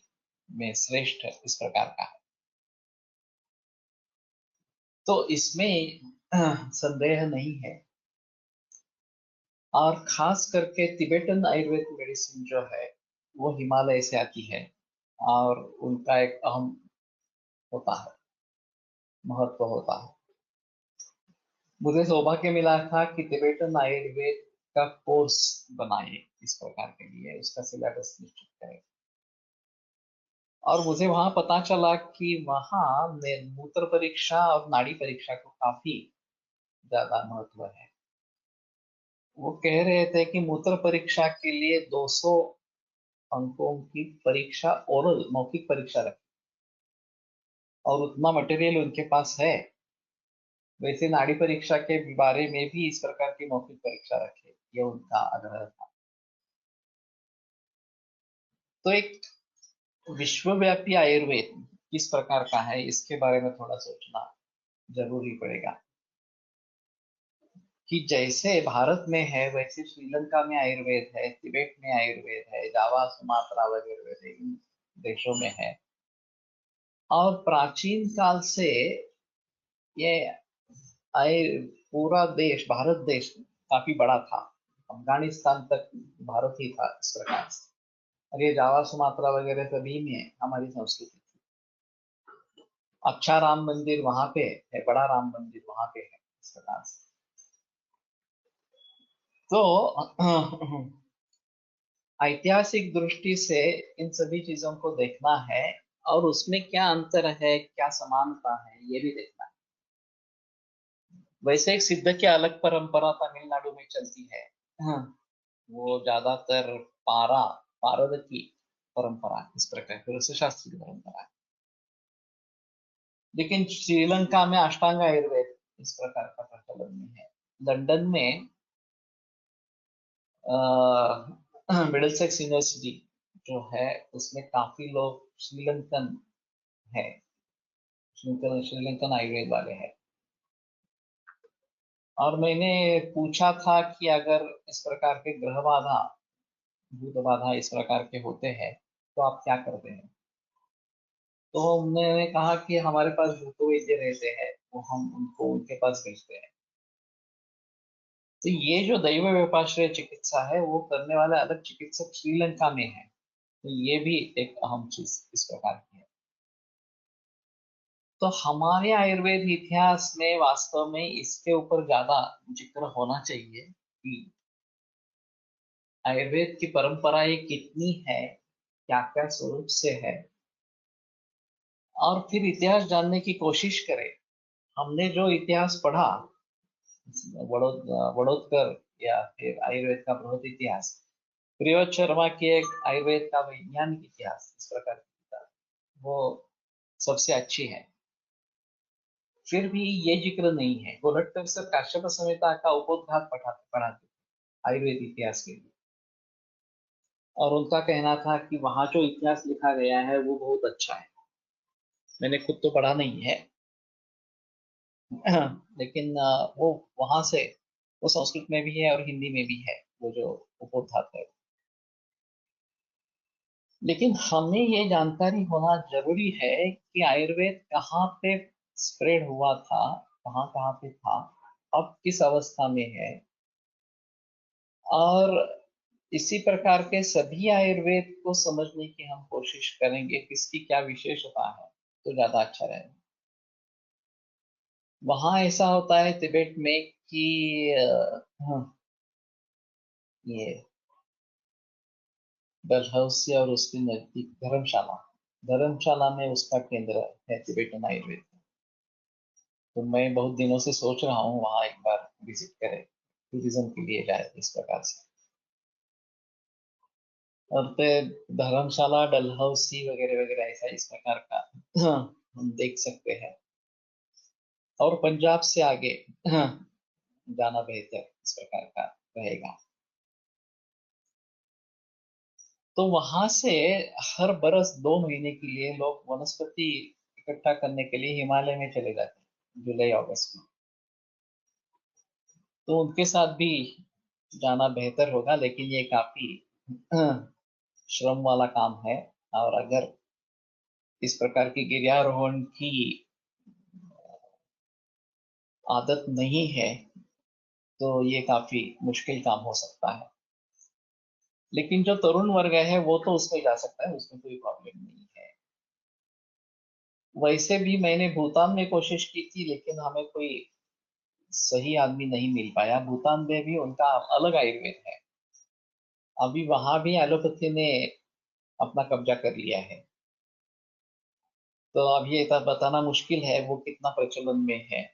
में श्रेष्ठ इस प्रकार का है। तो इसमें संदेह नहीं है। और खास करके तिबेटन आयुर्वेद मेडिसिन जो है वो हिमालय से आती है और उनका एक अहम होता है, महत्व होता है। मुझे सौभाग्य मिला था कि तिबेटन आयुर्वेद का कोर्स बनाए इस प्रकार के लिए, उसका सिलेबस निश्चित करें। और मुझे वहां पता चला कि वहां मूत्र परीक्षा और नाड़ी परीक्षा को काफी ज्यादा महत्व है। वो कह रहे थे कि मूत्र परीक्षा के लिए 200 अंकों की परीक्षा ओरल मौखिक परीक्षा रखें, और उतना मटेरियल उनके पास है। वैसे नाड़ी परीक्षा के बारे में भी इस प्रकार की मौखिक परीक्षा रखे, ये उनका आग्रह था। तो एक विश्वव्यापी आयुर्वेद किस प्रकार का है इसके बारे में थोड़ा सोचना जरूरी पड़ेगा। कि जैसे भारत में है वैसे श्रीलंका में आयुर्वेद है, तिबेट में आयुर्वेद है, जावा सुमात्रा वगैरह इन देशों में है। और प्राचीन काल से ये पूरा देश भारत देश काफी बड़ा था, अफगानिस्तान तक भारत ही था इस प्रकार से। और ये जावा सुमात्रा वगैरह सभी में हमारी संस्कृति थी। अच्छा राम मंदिर वहां पे है, बड़ा राम मंदिर वहां पे है इस प्रकार से। तो ऐतिहासिक दृष्टि से इन सभी चीजों को देखना है और उसमें क्या अंतर है क्या समानता है ये भी देखना है। वैसे एक सिद्ध की अलग परंपरा तमिलनाडु में चलती है। हाँ, वो ज्यादातर पारद की परंपरा इस प्रकार की रस शास्त्री की परंपरा है। लेकिन श्रीलंका में अष्टांग आयुर्वेद इस प्रकार का प्रचलन में है। लंदन में मिडिलसेक्स यूनिवर्सिटी जो है उसमें काफी लोग श्रीलंकन है, श्रीलंकन आयुर्वेद वाले हैं। और मैंने पूछा था कि अगर इस प्रकार के ग्रह बाधा भूत बाधा इस प्रकार के होते हैं तो आप क्या करते हैं। तो उन्होंने कहा कि हमारे पास भूत वैद्य रहते हैं, वो हम उनको उनके पास भेजते हैं। तो ये जो दैव व्यपाश्रय चिकित्सा है वो करने वाले अलग चिकित्सक श्रीलंका में है। तो ये भी एक अहम चीज इस प्रकार की है। तो हमारे आयुर्वेद इतिहास में वास्तव में इसके ऊपर ज्यादा जिक्र होना चाहिए कि आयुर्वेद की परंपराएं कितनी है, क्या क्या स्वरूप से है। और फिर इतिहास जानने की कोशिश करें। हमने जो इतिहास पढ़ा, वड़ोदकर या फिर आयुर्वेद का बृहद इतिहास, प्रियोत शर्मा की एक आयुर्वेद का वैज्ञानिक इतिहास इस प्रकार की किताब, वो सबसे अच्छी है। फिर भी ये जिक्र नहीं है। गोलटकर सर काश्यप संहिता का उपोद्घात पढ़ाते आयुर्वेद इतिहास के लिए। और उनका कहना था कि वहां जो इतिहास लिखा गया है वो बहुत अच्छा है। मैंने खुद तो पढ़ा नहीं है लेकिन वो वहां से वो संस्कृत में भी है और हिंदी में भी है वो जो उपोद्घात है। लेकिन हमें ये जानकारी होना जरूरी है कि आयुर्वेद कहाँ पे स्प्रेड हुआ था, कहाँ कहाँ पे था, अब किस अवस्था में है। और इसी प्रकार के सभी आयुर्वेद को समझने की हम कोशिश करेंगे, किसकी क्या विशेषता है तो ज्यादा अच्छा रहेगा। वहां ऐसा होता है तिब्बत में कि ये डलहौसी और उसके नजदीक धर्मशाला, धर्मशाला में उसका केंद्र है तिब्बतन आयुर्वेद। तो मैं बहुत दिनों से सोच रहा हूँ वहां एक बार विजिट करें, टूरिज्म के लिए जाए इस प्रकार से। और फिर धर्मशाला, डलहौसी वगैरह वगैरह ऐसा इस प्रकार का हम देख सकते हैं। और पंजाब से आगे जाना बेहतर इस प्रकार का रहेगा। तो वहां से हर बरस 2 महीने के लिए लोग वनस्पति इकट्ठा करने के लिए हिमालय में चले जाते हैं, जुलाई अगस्त में। तो उनके साथ भी जाना बेहतर होगा, लेकिन ये काफी श्रम वाला काम है। और अगर इस प्रकार की गिर्यारोहण की आदत नहीं है तो ये काफी मुश्किल काम हो सकता है। लेकिन जो तरुण वर्ग है वो तो उसमें जा सकता है, उसमें कोई प्रॉब्लम नहीं है। वैसे भी मैंने भूटान में कोशिश की थी, लेकिन हमें कोई सही आदमी नहीं मिल पाया। भूटान में भी उनका अलग आयुर्वेद है। अभी वहां भी एलोपैथी ने अपना कब्जा कर लिया है। तो अब ये बताना मुश्किल है वो कितना प्रचलन में है।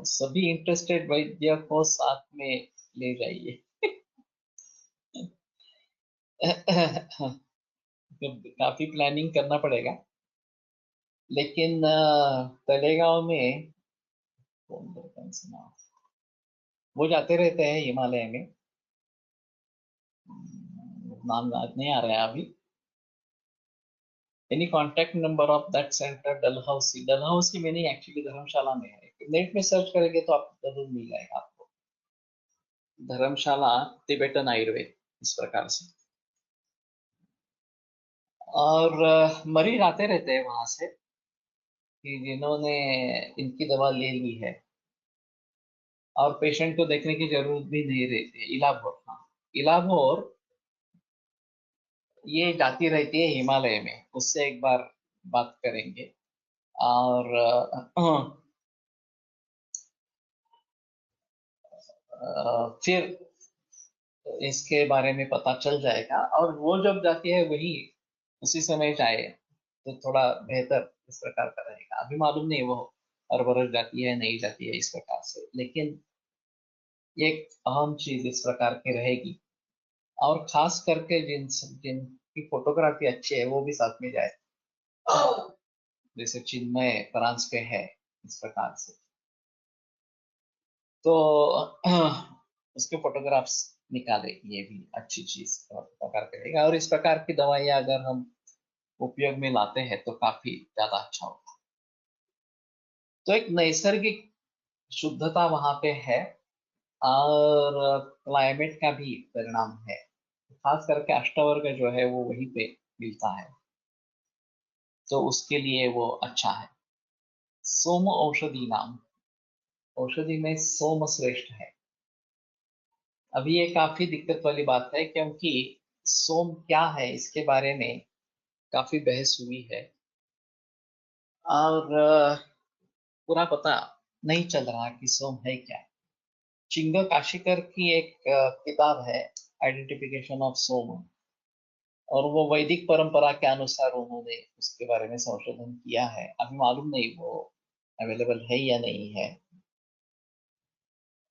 सभी इंटरेस्टेड वैद्य को साथ में ले जाइए। काफी प्लानिंग करना पड़ेगा। लेकिन तलेगांव में कौन से नाम, वो जाते रहते हैं हिमालय में। नाम याद नहीं आ रहा है अभी। Any contact number of that centre? Dalhousie, Dalhousie में नहीं, एक्चुअली धर्मशाला में है। नेट में सर्च करेंगे तो आपको जरूर मिल जाएगा आपको। धर्मशाला तिब्बतन आयुर्वेद इस प्रकार से। और मरीज आते रहते हैं वहां से कि जिन्होंने इनकी दवा ले ली है, और पेशेंट को देखने की जरूरत भी नहीं रहती है। इलाभोर, हाँ, इलाभोर ये जाती रहती है हिमालय में, उससे एक बार बात करेंगे। और फिर इसके बारे में पता चल जाएगा। और वो जब जाती है वही उसी समय जाए तो थोड़ा बेहतर इस प्रकार का रहेगा। अभी मालूम नहीं वो हर बरस जाती है नहीं जाती है इस प्रकार से, लेकिन ये एक अहम चीज इस प्रकार की रहेगी। और खास करके जिनकी फोटोग्राफी अच्छी है वो भी साथ में जाए, जैसे चिन्मय फ्रांस पे है इस प्रकार से। तो उसके फोटोग्राफ्स निकाले, ये भी अच्छी चीज प्रकार करेगा। और इस प्रकार की दवाइयाँ अगर हम उपयोग में लाते हैं तो काफी ज्यादा अच्छा होगा। तो एक नैसर्गिक शुद्धता वहां पे है, और क्लाइमेट का भी परिणाम है। खास करके अष्टवर्ग जो है वो वहीं पे मिलता है, तो उसके लिए वो अच्छा है। सोम औषधि नाम, औषधि में सोम श्रेष्ठ है। अभी ये काफी दिक्कत वाली बात है, क्योंकि सोम क्या है इसके बारे में काफी बहस हुई है। और पूरा पता नहीं चल रहा कि सोम है क्या। चिंग काशीकर की एक किताब है, आइडेंटिफिकेशन ऑफ सोम। और वो वैदिक परंपरा के अनुसार उन्होंने उसके बारे में संशोधन किया है। अभी मालूम नहीं वो अवेलेबल है या नहीं है।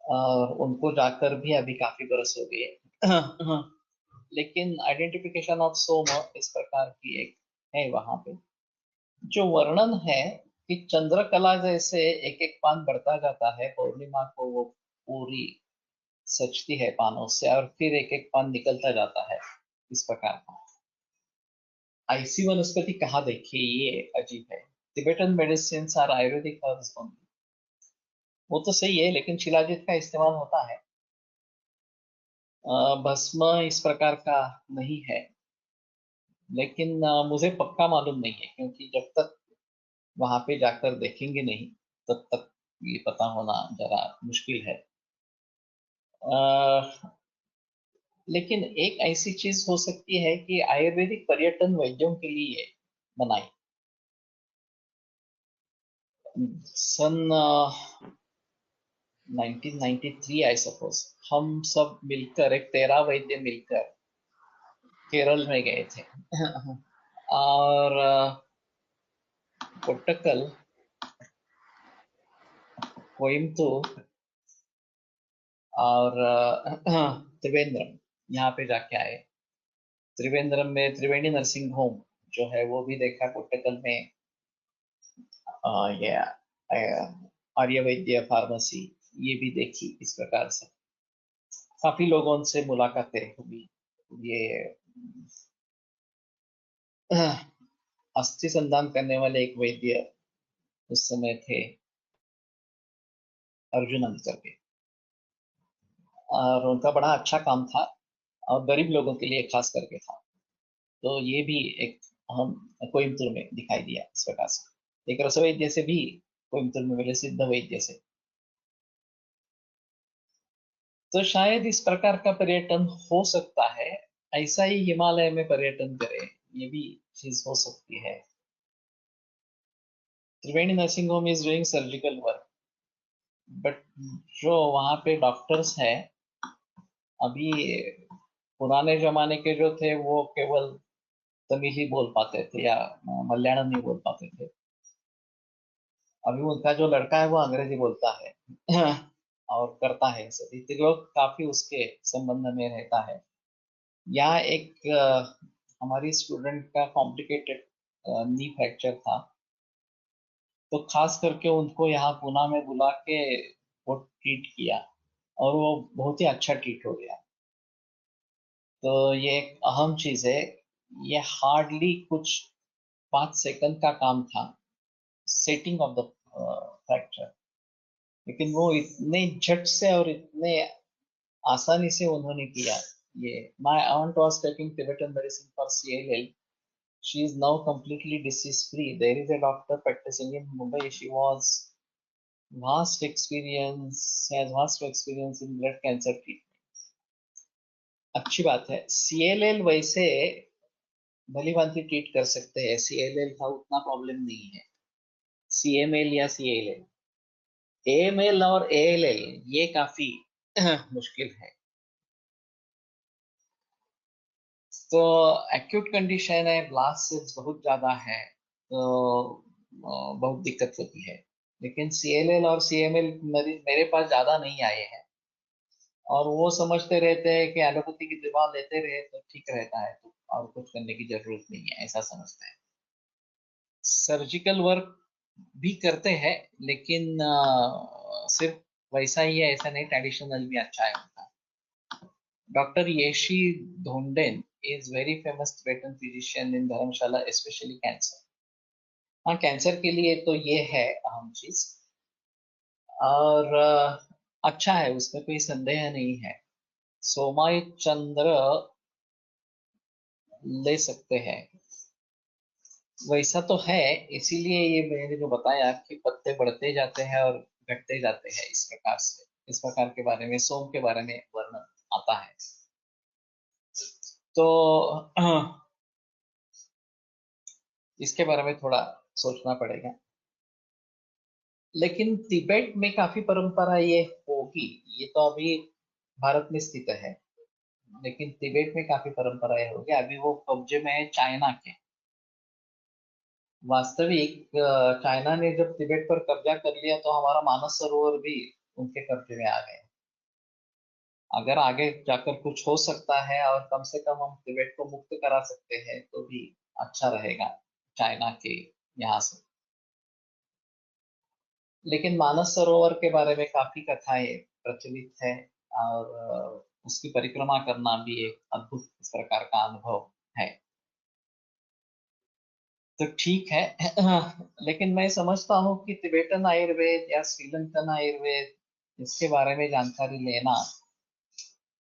और उनको जाकर भी अभी काफी बरस हो गए। लेकिन आइडेंटिफिकेशन ऑफ सोम इस प्रकार की एक है वहां पे, जो वर्णन है कि चंद्रकला जैसे एक एक पान बढ़ता जाता है, पौर्णिमा को वो पूरी सजती है पानों से, और फिर एक एक पान निकलता जाता है इस प्रकार का। ऐसी वनस्पति कहाँ देखी, ये अजीब है। Tibetan medicine or Ayurvedic herbs only, वो तो सही है, लेकिन शिलाजीत का इस्तेमाल होता है। भस्म इस प्रकार का नहीं है। लेकिन मुझे पक्का मालूम नहीं है, क्योंकि जब तक वहां पे जाकर देखेंगे नहीं तब तक ये पता होना जरा मुश्किल है। लेकिन एक ऐसी चीज हो सकती है कि आयुर्वेदिक पर्यटन वैद्यों के लिए बनाई। सन 1993 आई सपोज, हम सब मिलकर, एक 13 वैद्य मिलकर केरल में गए थे। और कोट्टकल, कोयम्बतूर और त्रिवेंद्रम, यहाँ पे जाके आए। त्रिवेंद्रम में त्रिवेणी नर्सिंग होम जो है वो भी देखा। कोट्टकल में ये आर्य वैद्य फार्मेसी, ये भी देखी। इस प्रकार से काफी लोगों से मुलाकातें हुई। ये अस्थि संदान करने वाले एक वैद्य उस समय थे, अर्जुनंद करके, और उनका बड़ा अच्छा काम था और गरीब लोगों के लिए खास करके था। तो ये भी एक हम कोयम्बतूर में दिखाई दिया इस प्रकार से। एक रस वैद्य से भी कोयम्बतूर में मिले, सिद्ध वैद्य से। तो शायद इस प्रकार का पर्यटन हो सकता है। ऐसा ही हिमालय में पर्यटन करें, ये भी चीज हो सकती है। Triveni nursing home is doing surgical work, but जो वहाँ पे डॉक्टर्स हैं अभी, पुराने जमाने के जो थे वो केवल तमिल ही बोल पाते थे या मलयालम नहीं बोल पाते थे। अभी उनका जो लड़का है वो अंग्रेजी बोलता है और करता है सभी, तो लोग काफी उसके संबंध में रहता है। यहाँ एक हमारी स्टूडेंट का कॉम्प्लिकेटेड नी फ्रैक्चर था, तो खास करके उनको यहाँ पुणे में बुला के वो ट्रीट किया और वो बहुत ही अच्छा ट्रीट हो गया। तो ये एक अहम चीज है। ये हार्डली कुछ 5 सेकंड का काम था, सेटिंग ऑफ द फ्रैक्चर, लेकिन वो इतने झट से और इतने आसानी से उन्होंने किया। ये my aunt was taking Tibetan medicine for CLL. She is now completely disease free. There is a doctor practicing in Mumbai. She was has vast experience in blood cancer treatment. अच्छी बात है। CLL वैसे भली भांति treat कर सकते हैं, CLL का उतना प्रॉब्लम नहीं है। CML या CLL, AML और ALL ये काफी मुश्किल है। तो एक्यूट कंडीशन है, ब्लास्ट सेल्स बहुत ज्यादा है, तो बहुत दिक्कत होती है। लेकिन CLL और CML मरीज मेरे पास ज्यादा नहीं आए हैं, और वो समझते रहते हैं कि एलोपैथी की दवा लेते रहे तो ठीक रहता है, तो और कुछ करने की जरूरत नहीं है, ऐसा समझते हैं। सर्जिकल वर्क भी करते हैं, लेकिन सिर्फ वैसा ही है ऐसा नहीं, ट्रेडिशनल भी अच्छा है उनका। Doctor Yeshi Dhonden is very famous Tibetan physician in Dharamshala, especially cancer. हाँ, कैंसर के लिए तो ये है अहम चीज, और अच्छा है, उसमें कोई संदेह नहीं है। सोमाई चंद्र ले सकते हैं, वैसा तो है। इसीलिए ये मैंने जो बताया कि पत्ते बढ़ते जाते हैं और घटते जाते हैं, इस प्रकार से, इस प्रकार के बारे में, सोम के बारे में वर्णन आता है। तो इसके बारे में थोड़ा सोचना पड़ेगा। लेकिन तिब्बत में काफी परंपरा ये होगी, ये तो अभी भारत में स्थित है, लेकिन तिब्बत में काफी परंपराएं होगी। अभी वो कब्जे में है चाइना के। वास्तविक चाइना ने जब तिब्बत पर कब्जा कर लिया तो हमारा मानस सरोवर भी उनके कब्जे में आ गए। अगर आगे जाकर कुछ हो सकता है और कम से कम हम तिब्बत को मुक्त करा सकते हैं तो भी अच्छा रहेगा चाइना के यहाँ से। लेकिन मानस सरोवर के बारे में काफी कथाएं प्रचलित है, और उसकी परिक्रमा करना भी एक अद्भुत इस प्रकार का अनुभव है। तो ठीक है। लेकिन मैं समझता हूँ कि तिबेटन आयुर्वेद या श्रीलंकन आयुर्वेद, इसके बारे में जानकारी लेना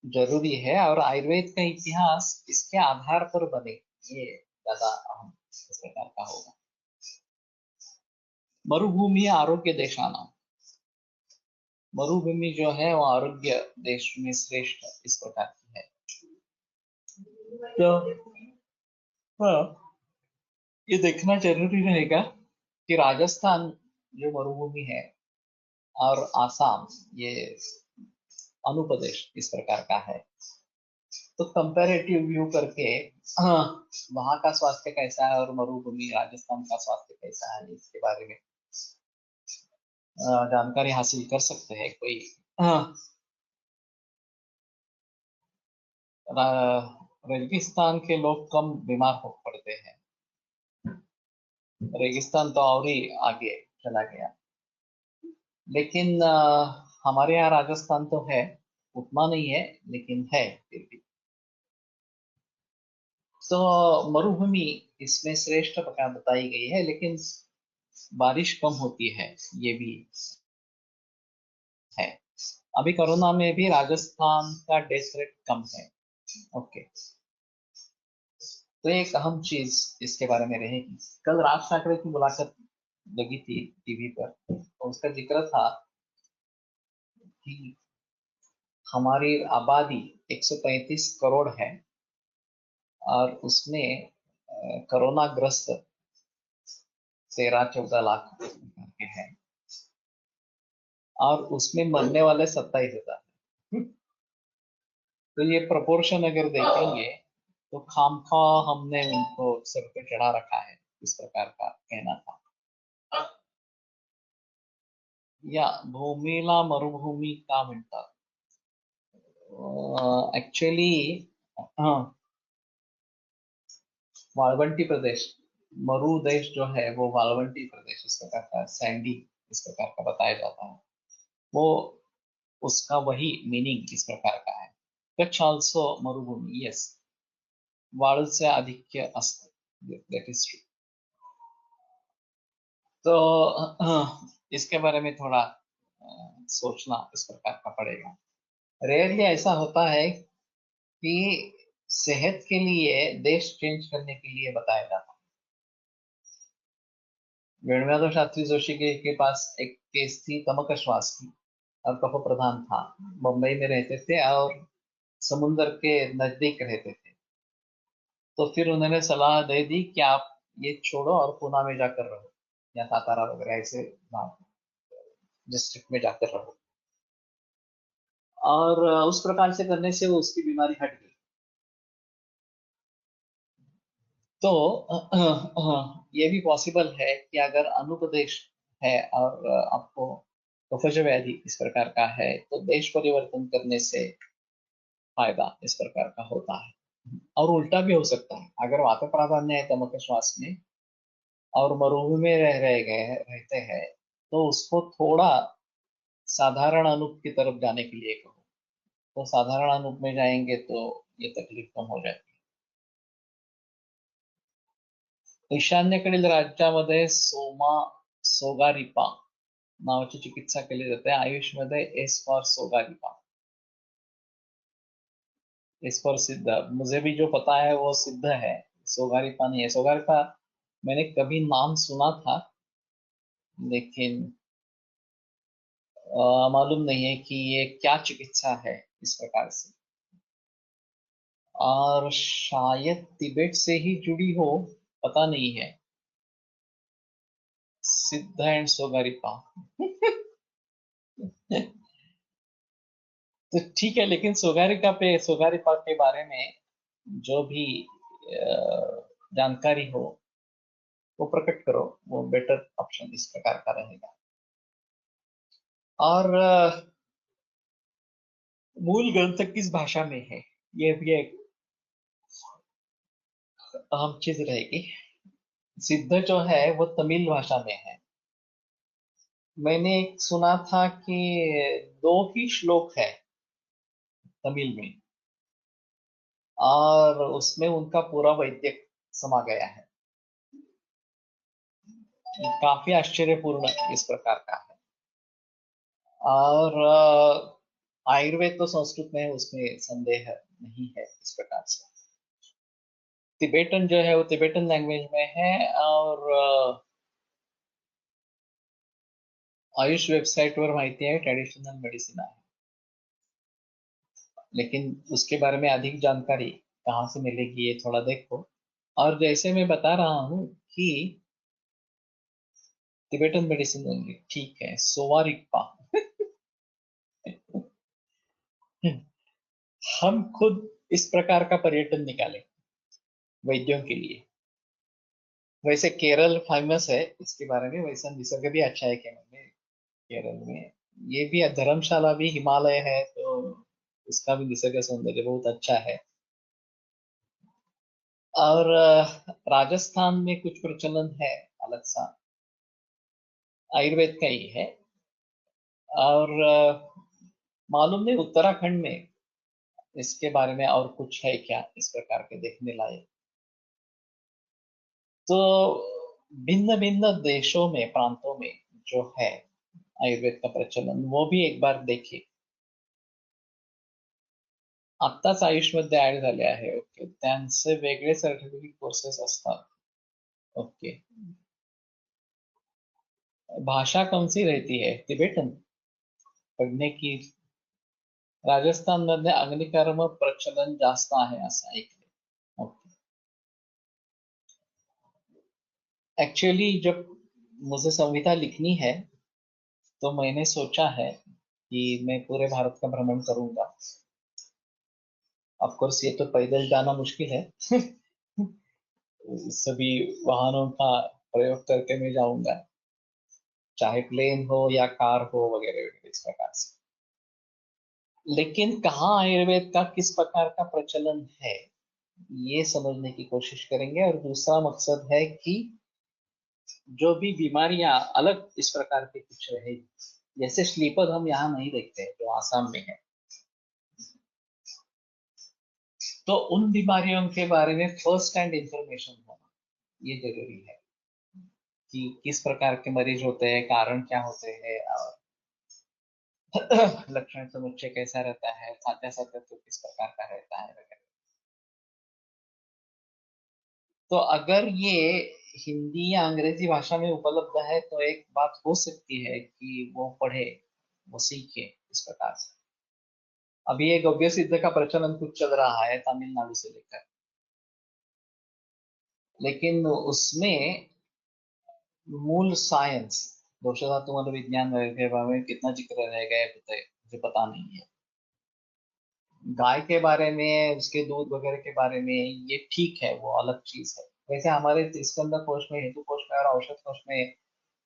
जरूरी है, और आयुर्वेद का इतिहास इसके आधार पर बने, ये ज्यादा अहम इस प्रकार का होगा। मरुभूमि आरोग्य देशाना। मरुभूमि जो है वो आरोग्य देश में श्रेष्ठ इस प्रकार की है। तो हाँ, ये देखना जरूरी रहेगा कि राजस्थान जो मरुभूमि है और आसाम ये अनुप्रदेश इस प्रकार का है, तो कंपैरेटिव व्यू करके हाँ, वहाँ का स्वास्थ्य कैसा है और मरुभूमि राजस्थान का स्वास्थ्य कैसा है इसके बारे में जानकारी हासिल कर सकते हैं। कोई हाँ, रेगिस्तान के लोग कम बीमार हो पड़ते हैं। रेगिस्तान तो और ही आगे चला गया, लेकिन हमारे यहाँ राजस्थान तो है, उतना नहीं है लेकिन है फिर भी। तो मरुभूमि इसमें श्रेष्ठ प्रकार बताई गई है, लेकिन बारिश कम होती है ये भी है। अभी कोरोना में भी राजस्थान का डेथ रेट कम है। ओके, तो एक अहम चीज इसके बारे में रहेगी। कल राज ठाकरे की मुलाकात लगी थी टीवी पर, तो उसका जिक्र था कि हमारी आबादी 135 करोड़ है और उसमें कोरोना ग्रस्त 13-14 लाख के हैं और उसमें मरने वाले 27,000। तो ये प्रोपोर्शन अगर देखेंगे तो खामखा हमने उनको सर पे चढ़ा रखा है, इस प्रकार का कहना था। या भूमीला मरुभूमी का म्हणतात एक्चुअली वाळवंटी प्रदेश, मरु देश जो है वो वाळवंटी प्रदेश इस प्रकार का, सैंडी इस प्रकार का बताया जाता है। वो उसका वही मीनिंग इस प्रकार का है। कच्छ ऑल्सो मरुभूमि, यस, वाळूचे आधिक्य असते, दैट इज ट्रू। तो इसके बारे में थोड़ा सोचना इस प्रकार का पड़ेगा। रेयरली ऐसा होता है कि सेहत के लिए देश चेंज करने के लिए बताया जाता है। वेणुमाधव शास्त्री जोशी के पास एक केस थी तमक श्वास की और कफ प्रधान था, मुंबई में रहते थे और समुन्द्र के नजदीक रहते थे। तो फिर उन्होंने सलाह दे दी कि आप ये छोड़ो और पुणे में जाकर रहो या सातारा वगैरह ऐसे डिस्ट्रिक्ट में जाकर रहो, और उस प्रकार से करने से वो उसकी बीमारी हट गई। तो ये भी पॉसिबल है कि अगर अनुप्रदेश है और आपको कफज व्याधि इस प्रकार का है तो देश परिवर्तन करने से फायदा इस प्रकार का होता है। और उल्टा भी हो सकता है, अगर वात प्राधान्य है तमक श्वास में और मरुभूमि में रह गए रहते हैं तो उसको थोड़ा साधारण अनूप की तरफ जाने के लिए कहो, तो साधारण अनूप में जाएंगे तो ये तकलीफ कम हो जाती है। ईशान्येकडील राज्यामध्ये सोगारिपा नावाची चिकित्सा केली जाते। आयुष मध्ये एस फॉर सोगारिपा, एस फॉर सिद्ध। मुझे भी जो पता है वो सिद्ध है, सोगारिपा नहीं है। सोगारिपा मैंने कभी नाम सुना था, लेकिन मालूम नहीं है कि ये क्या चिकित्सा है इस प्रकार से, और शायद तिब्बत से ही जुड़ी हो, पता नहीं है। सिद्ध एंड सोगारिपा तो ठीक है, लेकिन सोगारिपा के बारे में जो भी जानकारी हो वो प्रकट करो, वो बेटर ऑप्शन इस प्रकार का रहेगा। और मूल ग्रंथ किस भाषा में है, ये भी एक अहम चीज रहेगी। सिद्ध जो है वो तमिल भाषा में है। मैंने एक सुना था कि 2 ही श्लोक है तमिल में और उसमें उनका पूरा वैद्य समा गया है। काफी आश्चर्यपूर्ण इस प्रकार का है। और आयुर्वेद तो संस्कृत में है, उसमें संदेह नहीं है इस प्रकार से। तिबेटन जो है वो तिबेटन लैंग्वेज में है, और आयुष वेबसाईटवर माहिती आहे ट्रेडिशनल मेडिसिन आहे, लेकिन उसके बारे में अधिक जानकारी कहाँ से मिलेगी ये थोड़ा देखो। और जैसे मैं बता रहा हूँ कि तिबेटन मेडिसिन ओनली, ठीक है, सोवा रिगपा। हम खुद इस प्रकार का पर्यटन निकाले वैद्यों के लिए। वैसे केरल फेमस है इसके बारे में, वैसा निसर्ग भी अच्छा है केरल में। केरल में ये भी धर्मशाला भी हिमालय है, तो उसका भी निसर्ग सौंदर्य बहुत अच्छा है। और राजस्थान में कुछ प्रचलन है अलग सा, आयुर्वेद का ही है। और मालूम नहीं उत्तराखंड में इसके बारे में और कुछ है क्या इस प्रकार के देखने लायक। तो भिन्न भिन्न देशों में, प्रांतों में जो है आयुर्वेद का प्रचलन, वो भी एक बार देखिए। आत्ताच आयुषमध्ये ऍड झाले आहे, ओके, त्यांचे वेगळे सर्टिफिकेट कोर्सेस असतात, ओके। भाषा कौन सी रहती है, तिबेटन पढ़ने की। राजस्थान मध्ये अग्निकर्म प्रचलन जास्त आहे असं ऐकले, ओके। एक्चुअली जब मुझे संहिता लिखनी है तो मैंने सोचा है कि मैं पूरे भारत का भ्रमण करूंगा। ऑफ कोर्स ये तो पैदल जाना मुश्किल है। सभी वाहनों का प्रयोग करके मैं जाऊंगा, चाहे प्लेन हो या कार हो वगैरह वगैरह इस प्रकार से। लेकिन कहाँ आयुर्वेद का किस प्रकार का प्रचलन है ये समझने की कोशिश करेंगे। और दूसरा मकसद है कि जो भी बीमारियां अलग इस प्रकार की कुछ रहेगी, जैसे श्लीपद हम यहाँ नहीं देखते जो आसाम में है, तो उन बीमारियों के बारे में फर्स्ट हैंड इंफॉर्मेशन होना ये जरूरी है कि किस प्रकार के मरीज होते हैं, कारण क्या होते हैं, और लक्षण समुच्चय कैसा रहता है, खाद्य सातत्य किस प्रकार का रहता है वगैरह। तो अगर ये हिंदी या अंग्रेजी भाषा में उपलब्ध है तो एक बात हो सकती है कि वो पढ़े, वो सीखे इस प्रकार से। अभी एक गव्य सिद्ध का प्रचलन कुछ चल रहा है तमिलनाडु से लेकर, लेकिन उसमें मूल साइंस, दोषधातु मतलब विज्ञान वगैरह के बारे में कितना जिक्र रह गया है मुझे पता नहीं है। गाय के बारे में, उसके दूध वगैरह के बारे में ये ठीक है, वो अलग चीज है। वैसे हमारे स्कंद कोश में, हेतु कोश में और औषध कोश में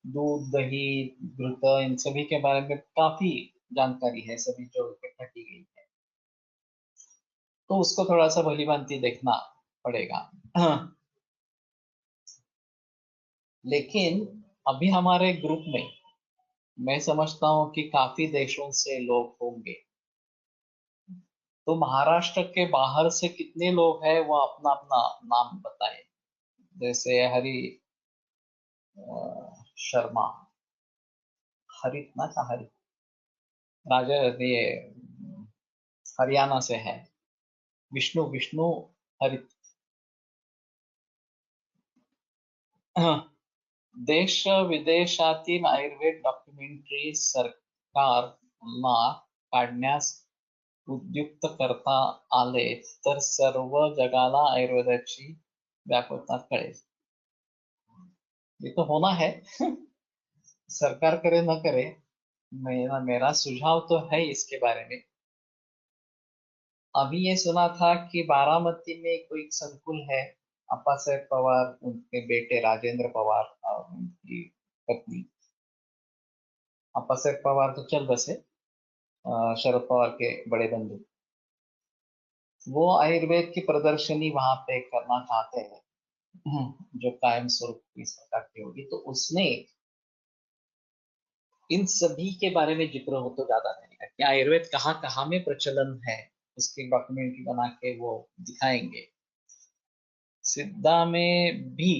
दूध, दही, घृत, इन सभी के बारे में काफी जानकारी है, सभी जो इकट्ठा की गई है, तो उसको थोड़ा सा भली भांति देखना पड़ेगा। लेकिन अभी हमारे ग्रुप में मैं समझता हूँ कि काफी देशों से लोग होंगे, तो महाराष्ट्र के बाहर से कितने लोग हैं वो अपना अपना नाम बताए। जैसे हरि शर्मा, हरित ना का हरित, राजा ये हरियाणा से है, विष्णु विष्णु हरित। देश विदेशातील आयुर्वेद डॉक्युमेंटरी सरकारला काढण्यास उद्युक्त करता आले तर सर्व जगाला आयुर्वेदाची व्यापकता कळेल। ये तो होना है। सरकार करे न करे, मेरा मेरा सुझाव तो है इसके बारे में। अभी ये सुना था कि बारामती में कोई संकुल है, अप्पा साहेब पवार, उनके बेटे राजेंद्र पवार और उनकी पत्नी। अप्पा साहेब पवार तो चल बसे, शरद पवार के बड़े बंधु, वो आयुर्वेद की प्रदर्शनी वहां पे करना चाहते हैं, जो कायम स्वरूप इस प्रकार की होगी। तो उसने इन सभी के बारे में जिक्र हो तो ज्यादा रहेगा कि आयुर्वेद कहाँ कहाँ में प्रचलन है, उसकी डॉक्यूमेंट्री बना के वो दिखाएंगे। सिद्धा में भी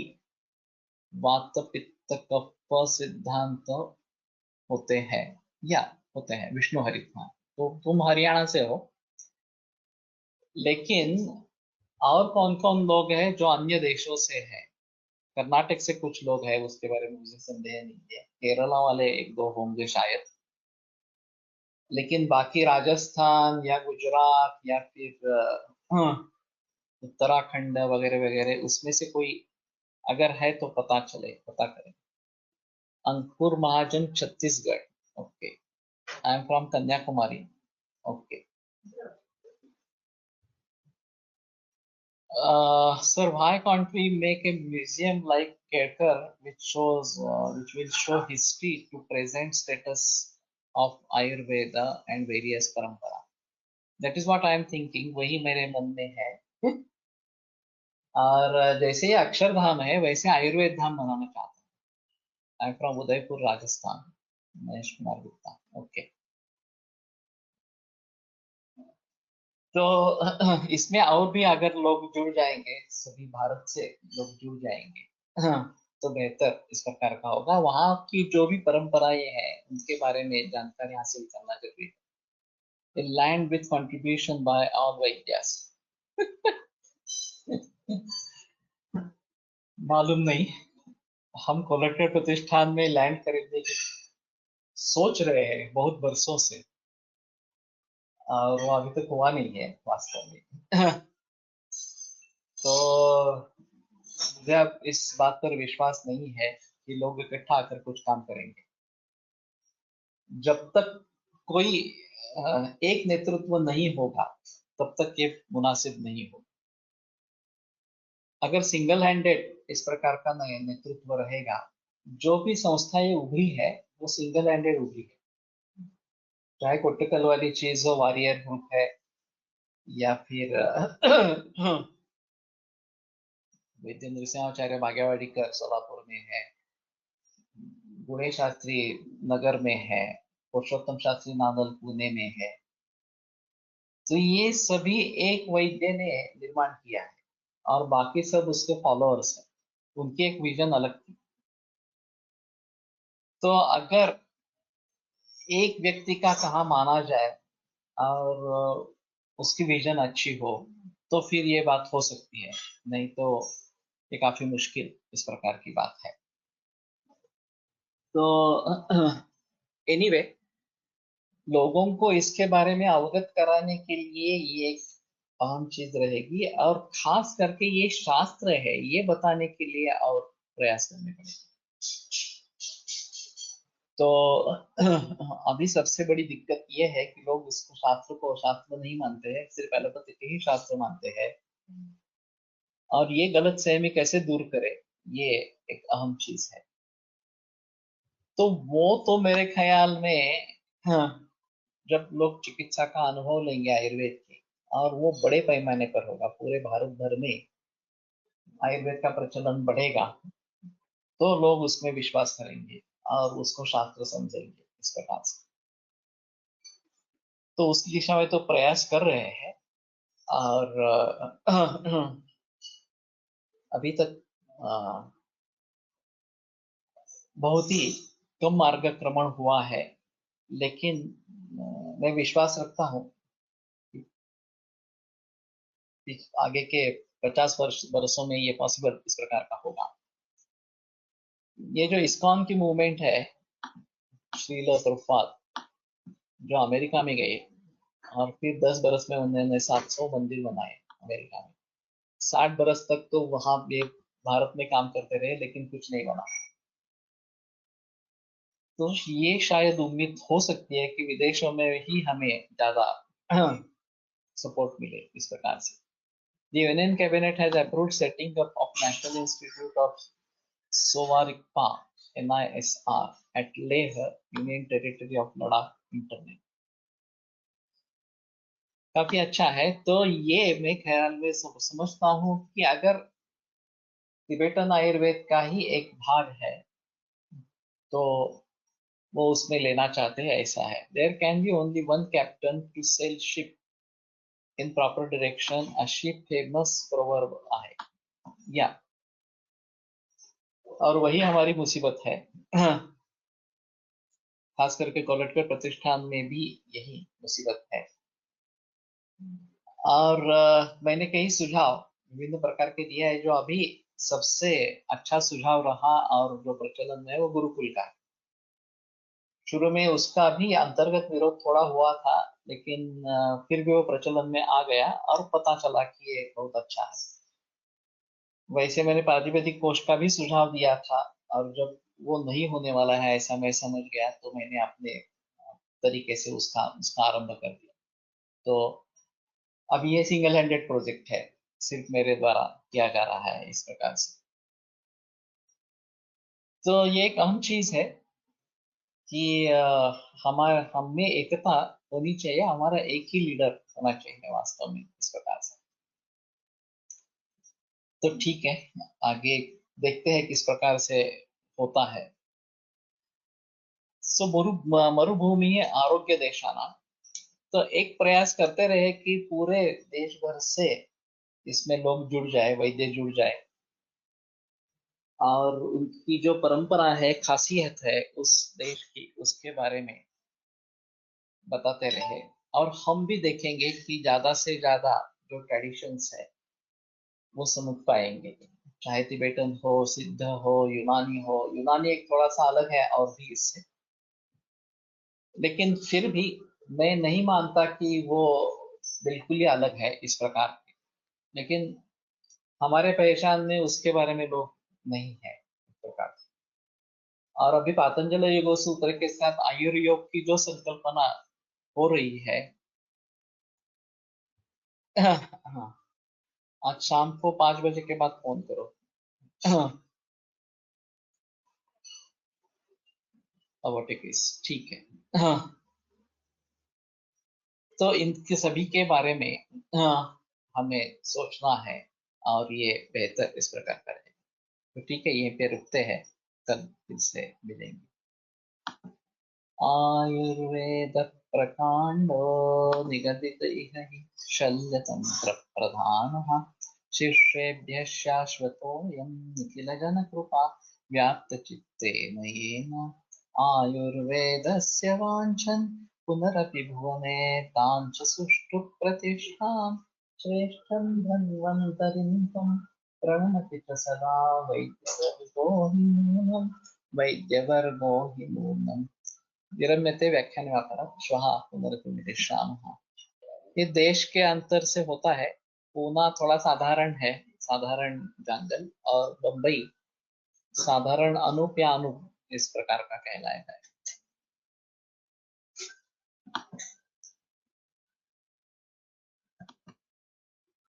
वात पित्त कफ सिद्धांत होते हैं, या होते हैं विष्णु हरित, हाँ। तो तुम हरियाणा से हो, लेकिन और कौन कौन लोग हैं जो अन्य देशों से हैं, कर्नाटक से कुछ लोग हैं, उसके बारे में मुझे संदेह नहीं है, केरला वाले एक दो होंगे शायद, लेकिन बाकी राजस्थान या गुजरात या फिर उत्तराखंड वगैरह वगैरह उसमें से कोई अगर है तो पता करें। Ankur Mahajan, Chhattisgarh. Okay. I am from Kanyakumari. Okay. Sir, why can't we make a museum like Kerkar, which will show history to present status of Ayurveda and various parampara? That is what I am thinking. वही मेरे मन में है। और जैसे ही अक्षरधाम है वैसे आयुर्वेद धाम बनाना चाहता हूँ। आई am from Udaipur, Rajasthan. Mahesh Kumar Gupta. Okay. तो इसमें और भी अगर लोग जुड़ जाएंगे, सभी भारत से लोग जुड़ जाएंगे, तो बेहतर इस प्रकार का होगा। वहाँ की जो भी परंपराएं हैं उनके बारे में जानकारी हासिल करना जरूरी है। Land with contribution by all vaidyas. मालूम नहीं, हम कोलकाता प्रतिष्ठान में लैंड खरीदने की सोच रहे हैं बहुत वर्षों से, और वो अभी तक हुआ नहीं है वास्तव में। तो मुझे अब इस बात पर विश्वास नहीं है कि लोग इकट्ठा आकर कुछ काम करेंगे। जब तक कोई एक नेतृत्व नहीं होगा तब तक ये मुनासिब नहीं होगा। अगर सिंगल हैंडेड इस प्रकार का नेतृत्व रहेगा, जो भी संस्थाएं उभरी है वो सिंगल हैंडेड उभरी है, चाहे कोट्टकल वाली चीज हो, वॉरियर ग्रुप है, या फिर वैद्य नृसिंहाचार्य भाग्यवाड़ीकर सोलापुर में है, गुणे शास्त्री नगर में है, पुरुषोत्तम शास्त्री नांदल पुणे में है। तो ये सभी एक वैद्य ने निर्माण किया है और बाकी सब उसके फॉलोअर्स हैं। उनकी एक विजन अलग थी। तो अगर एक व्यक्ति का कहा माना जाए और उसकी विजन अच्छी हो तो फिर ये बात हो सकती है, नहीं तो ये काफी मुश्किल इस प्रकार की बात है। तो एनीवे, लोगों को इसके बारे में अवगत कराने के लिए ये एक अहम चीज रहेगी, और खास करके ये शास्त्र है ये बताने के लिए और प्रयास करने पड़ेंगे। तो अभी सबसे बड़ी दिक्कत ये है कि लोग इसको शास्त्र को शास्त्र नहीं मानते हैं, सिर्फ एलोपैथी के ही शास्त्र मानते हैं। और ये गलत सहमी कैसे दूर करे, ये एक अहम चीज है। तो वो तो मेरे ख्याल में, हाँ, जब लोग चिकित्सा का अनुभव लेंगे आयुर्वेद के, और वो बड़े पैमाने पर होगा, पूरे भारत भर में आयुर्वेद का प्रचलन बढ़ेगा, तो लोग उसमें विश्वास करेंगे और उसको शास्त्र समझेंगे इस प्रकार से। तो उसकी दिशा में तो प्रयास कर रहे हैं। और अभी तक बहुत ही कम मार्गक्रमण हुआ है, लेकिन मैं विश्वास रखता हूँ कि आगे के 50 वर्षों में ये पॉसिबल इस प्रकार का होगा। ये जो इस्कॉन की मूवमेंट है, श्रील प्रभुपाद जो अमेरिका में गए और फिर 10 बरस में उन्होंने 700 मंदिर बनाए अमेरिका में। 60 बरस तक तो वहां ये भारत में काम करते रहे, लेकिन कुछ नहीं बना। तो ये शायद उम्मीद हो सकती है कि विदेशों में ही हमें ज्यादा सपोर्ट मिले इस प्रकार से। The Union Cabinet has approved setting up of National Institute of Sovarikpa (NISR) at Leh, Union Territory of Ladakh, internet. काफी अच्छा है। तो ये मैं ख्याल में समझता हूँ कि अगर तिबेटन आयुर्वेद का ही एक भाग है तो वो उसमें लेना चाहते हैं, ऐसा है। There can be only one captain to sail ship in proper direction, a ship famous proverb आहे या, और वही हमारी मुसीबत है। खास करके कोलटकर प्रतिष्ठान में भी यही मुसीबत है। और मैंने कई सुझाव विभिन्न प्रकार के दिए हैं जो अभी सबसे अच्छा सुझाव रहा और जो प्रचलन में है वो गुरुकुल का है। शुरू में उसका भी अंतर्गत विरोध थोड़ा हुआ था, लेकिन फिर भी वो प्रचलन में आ गया और पता चला कि ये बहुत अच्छा है। वैसे मैंने प्रातिपदिक कोश का भी सुझाव दिया था, और जब वो नहीं होने वाला है ऐसा मैं समझ गया, तो मैंने अपने तरीके से उसका उसका आरंभ कर दिया। तो अब ये सिंगल हैंडेड प्रोजेक्ट है, सिर्फ मेरे द्वारा किया जा रहा है इस प्रकार से। तो ये एक अहम चीज है कि हमारे हम में एकता होनी चाहिए, हमारा एक ही लीडर होना चाहिए वास्तव में इस प्रकार से। तो ठीक है, आगे देखते हैं किस प्रकार से होता है। सो मरुभूमि है आरोग्य देशाना। तो एक प्रयास करते रहे कि पूरे देश भर से इसमें लोग जुड़ जाए, वैद्य जुड़ जाए, और उनकी जो परंपरा है, खासियत है उस देश की, उसके बारे में बताते रहे। और हम भी देखेंगे कि ज्यादा से ज्यादा जो ट्रेडिशंस है वो समझ पाएंगे, चाहे तिबेटन हो, सिद्ध हो, यूनानी हो। यूनानी एक थोड़ा सा अलग है और भी इससे, लेकिन फिर भी मैं नहीं मानता कि वो बिल्कुल ही अलग है इस प्रकार के। लेकिन हमारे पहचान में उसके बारे में लोग नहीं है इस प्रकार से। और अभी पातंजलि योग सूत्र के साथ आयुर्योग की जो संकल्पना हो रही है, हाँ, आज शाम को 5 बजे के बाद फोन करो। अबोटिकिस, ठीक है। हाँ, तो इनके सभी के बारे में हाँ, हमें सोचना है, और ये बेहतर इस प्रकार करें। तो ठीक है, यहीं पे रुकते हैं, कल फिर से मिलेंगे। आयुर्वेद प्रकांडो निगदित इह हि शल्यतंत्र प्रधानः शिष्येभ्यः शाश्वतोऽयं निखिलजनकृपा व्याप्तचित्तेन येन आयुर्वेदस्य वाञ्छन् पुनरपि भुवने तां च सुष्ठु प्रतिष्ठां श्रेष्ठं धन्वन्तरिं तं प्रणमति च सदा वैद्यवर्गो हि नूनम् वैद्यवर्गो हि नूनम्। विरम्यते व्याख्यानमातरः श्वः पुनरपि मिलिष्यामः। ये देश के अंतर से होता है। पूना थोड़ा साधारण है, साधारण जंगल, और बम्बई साधारण अनूप या अनूप इस प्रकार का कहलाता है।